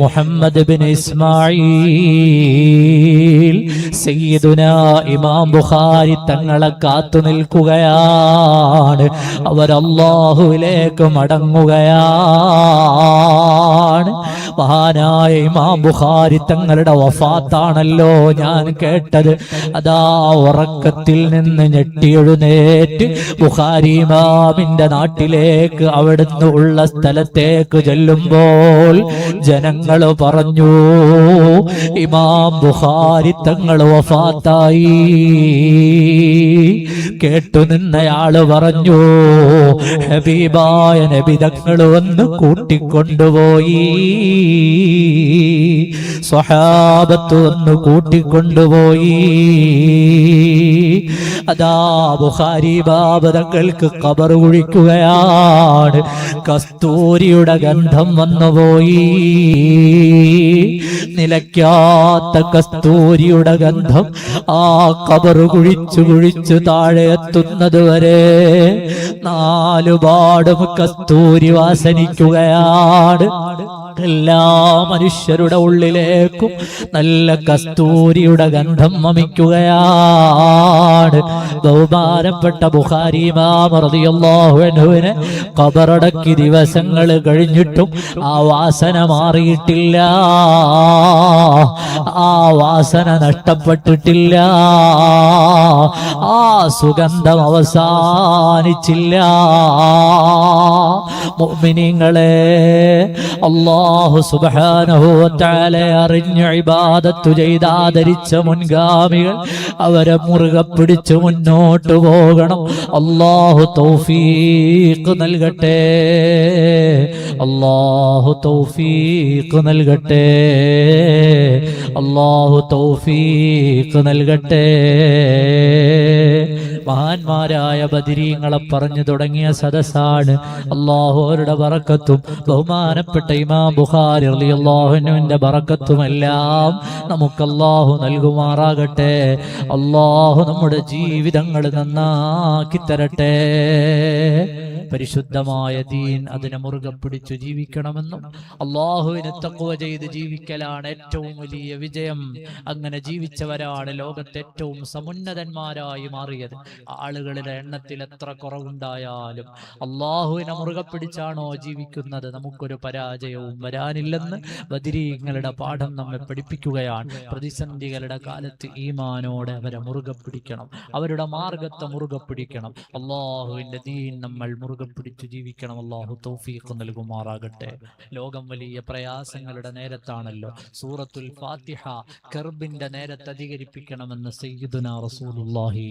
മുഹമ്മദ് ബിൻ ഇസ്മായിൽ സയ്യിദുനാ ഇമാം ബുഖാരി തങ്ങളെ കാത്തു നിൽക്കുകയാണ്. അവർ അല്ലാഹുവിലേക്ക് മടങ്ങുകയാണ്. മഹാനായ ഇമാം ബുഖാരി തങ്ങളുടെ വഫാത്താണല്ലോ ഞാൻ കേട്ടത്. അതാ ഉറക്കത്തിൽ നിന്ന് ഞെട്ടിയെഴുന്നേറ്റ് ബുഖാരി ഇമാമിന്റെ നാട്ടിലേക്ക്, അവിടുന്ന് ഉള്ള സ്ഥലത്തേക്ക് ചെല്ലുമ്പോൾ ജനങ്ങൾ പറഞ്ഞു, ഇമാം ബുഖാരി തങ്ങൾ വഫാത്തായി. കേട്ടു നിന്നയാള് പറഞ്ഞു, ഹബീബായ നബി തങ്ങൾ വന്ന് കൂട്ടിക്കൊണ്ടുപോയി, സ്വഹാബത്ത് വന്ന് കൂട്ടിക്കൊണ്ടുപോയി. അതാ ബുഖാരി ബാബ തങ്ങൾക്ക് ഖബർ കുഴിക്കുകയാണ്. കസ്തൂരിയുടെ ഗന്ധം വന്നുപോയി. നിലയ്ക്കാത്ത കസ്തൂരിയുടെ ഗന്ധം ആ ഖബർ കുഴിച്ചു കുഴിച്ചു താഴെ എത്തുന്നത് വരെ നാലുപാടും കസ്തൂരി വാസനിക്കുകയാണ്. എല്ലാ മനുഷ്യരുടെ ഉള്ളിലേക്കും നല്ല കസ്തൂരിയുടെ ഗന്ധം വമിക്കുകയാണ്. ബഹുമാനപ്പെട്ട ബുഖാരി ഇമാം റളിയല്ലാഹു അൻഹുവിനെ ഖബറടക്കി ദിവസങ്ങൾ കഴിഞ്ഞിട്ടും ആ വാസന മാറിയിട്ടില്ല, ആ വാസന നഷ്ടപ്പെട്ടിട്ടില്ല, ആ സുഗന്ധം അവസാനിച്ചില്ല. മുഅ്മിനീങ്ങളെ, അല്ലാഹു സുബ്ഹാനഹു വ തആല അറിഞ്ഞ് ഇബാദത്ത് ചെയ്ത് ആദരിച്ച മുൻഗാമികൾ അവരെ മുറുകെ പിടിച്ച് മുന്നോട്ട് പോകണം. അല്ലാഹു തൗഫീഖ് നൽകട്ടെ, അല്ലാഹു തൗഫീഖ് നൽകട്ടെ, അല്ലാഹു തൗഫീഖ് നൽകട്ടെ. മഹാന്മാരായ ബദരീങ്ങളെ പറഞ്ഞു തുടങ്ങിയ സദസ്സാണ്. അല്ലാഹു അവരുടെ ബറക്കത്തും ബഹുമാനപ്പെട്ട ഇമാം ബുഖാരി റളിയല്ലാഹു അൻഹുവിന്റെ ബറക്കത്തുമെല്ലാം നമുക്ക് അല്ലാഹു നൽകുമാറാകട്ടെ. അല്ലാഹു നമ്മുടെ ജീവിതങ്ങൾ നന്നാക്കി തരട്ടെ. പരിശുദ്ധമായ ദീൻ അതിനെ മുറുകെ പിടിച്ചു ജീവിക്കണമെന്നും അല്ലാഹുവിനെ തഖ്വ ചെയ്ത് ജീവിക്കലാണ് ഏറ്റവും വലിയ വിജയം. അങ്ങനെ ജീവിച്ചവരാണ് ലോകത്തെ ഏറ്റവും സമുന്നതന്മാരായി മാറിയത്. ആളുകളുടെ എണ്ണത്തിൽ എത്ര കുറവുണ്ടായാലും അല്ലാഹുവിനെ മുറുകെ പിടിച്ചാണോ ജീവിക്കുന്നത്, നമുക്കൊരു പരാജയവും വരാനില്ലെന്ന് ബദരീങ്ങളുടെ പാഠം നമ്മെ പഠിപ്പിക്കുകയാണ്. പ്രതിസന്ധികളുടെ കാലത്ത് ഈമാനോടെ അവരെ മുറുകെ പിടിക്കണം, അവരുടെ മാർഗത്തെ മുറുകെ പിടിക്കണം. അല്ലാഹുവിന്റെ ദീൻ നമ്മൾ മുറുകെ പിടിച്ചു ജീവിക്കണം. അല്ലാഹു തൗഫീഖ് നൽകുമാറാകട്ടെ. ലോകം വലിയ പ്രയാസങ്ങളുടെ നേരത്താണല്ലോ. സൂറത്തുൽ ഫാത്തിഹ കർബിന്റെ നേരത്ത് അധികരിപ്പിക്കണമെന്ന് സയ്യിദുനാ റസൂലുള്ളാഹി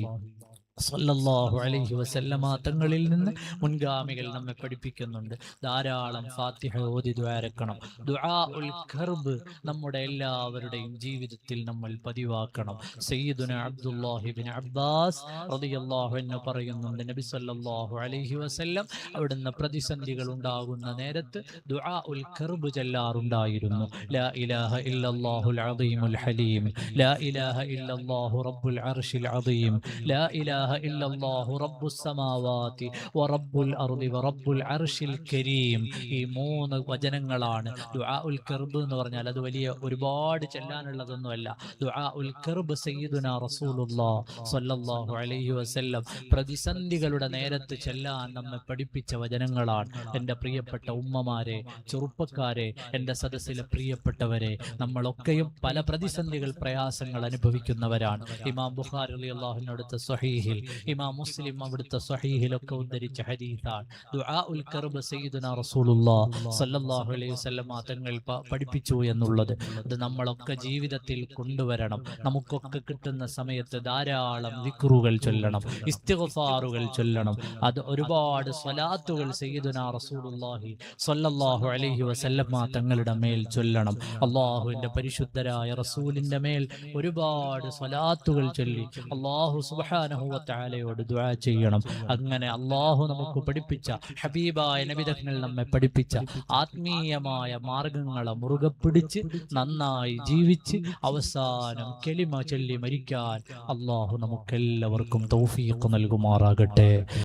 സല്ലല്ലാഹു അലൈഹി വസല്ലമ തങ്ങളിൽ നിന്ന് മുൻഗാമികൾ നമ്മെ പഠിപ്പിക്കുന്നുണ്ട്. ധാരാളം ഫാത്തിഹ ഓതി ദുആരക്കണം. ദുആഉൽ കർബ് നമ്മുടെ എല്ലാവരുടെയും ജീവിതത്തിൽ നമ്മൾ പതിവാക്കണം. സയ്യിദുനാ അബ്ദുല്ലാഹി ഇബ്നു അബ്ബാസ് റളിയല്ലാഹു അൻഹു പറയുന്നുണ്ട്, നബി സല്ലല്ലാഹു അലൈഹി വസല്ലം അവിടുന്ന് പ്രതിസന്ധികൾ ഉണ്ടാകുന്ന നേരത്ത് ദുആഉൽ കർബ് ചൊല്ലാറുണ്ടായിരുന്നു. ലാ ഇലാഹ ഇല്ലല്ലാഹുൽ അദീമുൽ ഹലീം, ലാ ഇലാഹ ഇല്ലല്ലാഹു റബ്ബുൽ അർശിൽ അദീം, ലാ ഇലാഹ ഇല്ലല്ലാഹു റബ്ബുസ് സമാവാതി വറബ്ബുൽ അർളി വറബ്ബുൽ അർശിൽ കരീം. ഈ മൂന്ന് വചനങ്ങളാണ് ദുആഉൽ കർബ് എന്ന് പറഞ്ഞാൽ. അത് വലിയ ഒരുപാട് ചെല്ലാനുള്ളതൊന്നുമല്ല. ദുആഉൽ കർബ് സയ്യിദുനാ റസൂലുള്ളാഹി സ്വല്ലല്ലാഹു അലൈഹി വസല്ലം പ്രതിസന്ധികളുടെ നേരത്ത് ചെല്ലാൻ നമ്മെ പഠിപ്പിച്ച വചനങ്ങളാണ്. എൻ്റെ പ്രിയപ്പെട്ട ഉമ്മമാരെ, ചെറുപ്പക്കാരെ, എൻ്റെ സദസ്സിലെ പ്രിയപ്പെട്ടവരെ, നമ്മളൊക്കെയും പല പ്രതിസന്ധികൾ, പ്രയാസങ്ങൾ അനുഭവിക്കുന്നവരാണ്. ഇമാം ബുഖാരി റളിയല്ലാഹു അൻഹു അടുത്ത സ്വഹീഹിൽ, ഇമാം മുസ്ലിം അവിടുത്തെ സ്വഹീഹിലൊക്കെ ഉദ്ധരിച്ച ഹദീസാണ്. ദുആഉൽ കർബ് സയ്യിദുനാ റസൂലുള്ളാഹി സ്വല്ലല്ലാഹു അലൈഹി വസല്ലം തങ്ങൾ പഠിപ്പിച്ചു എന്നുള്ളത് അത് നമ്മളൊക്കെ ജീവിതത്തിൽ കൊണ്ടുവരണം. നമുക്കൊക്കെ കിട്ടുന്ന സമയത്ത് ധാരാളം ദിക്റുകൾ ചൊല്ലണം, ഇസ്തിഗ്ഫാറുകൾ ചൊല്ലണം. അത് ഒരുപാട് സ്വലാത്തുകൾ സയ്യിദുനാ റസൂലുള്ളാഹി സ്വല്ലല്ലാഹു അലൈഹി വസല്ലം തങ്ങളുടെ മേൽ ചൊല്ലണം. അല്ലാഹുവിന്റെ പരിശുദ്ധരായ റസൂലിന്റെ മേൽ ഒരുപാട് സ്വലാത്തുകൾ ചൊല്ലി അല്ലാഹു സുബ്ഹാനഹു വ തആലയോട് ദുആ ചെയ്യണം. അങ്ങനെ അല്ലാഹു നമുക്ക് പഠിപ്പിച്ച, ഹബീബായ നബി തങ്ങൾ നമ്മെ പഠിപ്പിച്ച ആത്മീയമായ മാർഗങ്ങളെ മുറുകെ പിടിച്ച് നന്നായി ജീവിച്ച് അവസാനം കലിമ ചൊല്ലി മരിക്കാൻ അല്ലാഹു നമുക്കെല്ലാവർക്കും തൗഫീഖ് നൽകുമാറാകട്ടെ.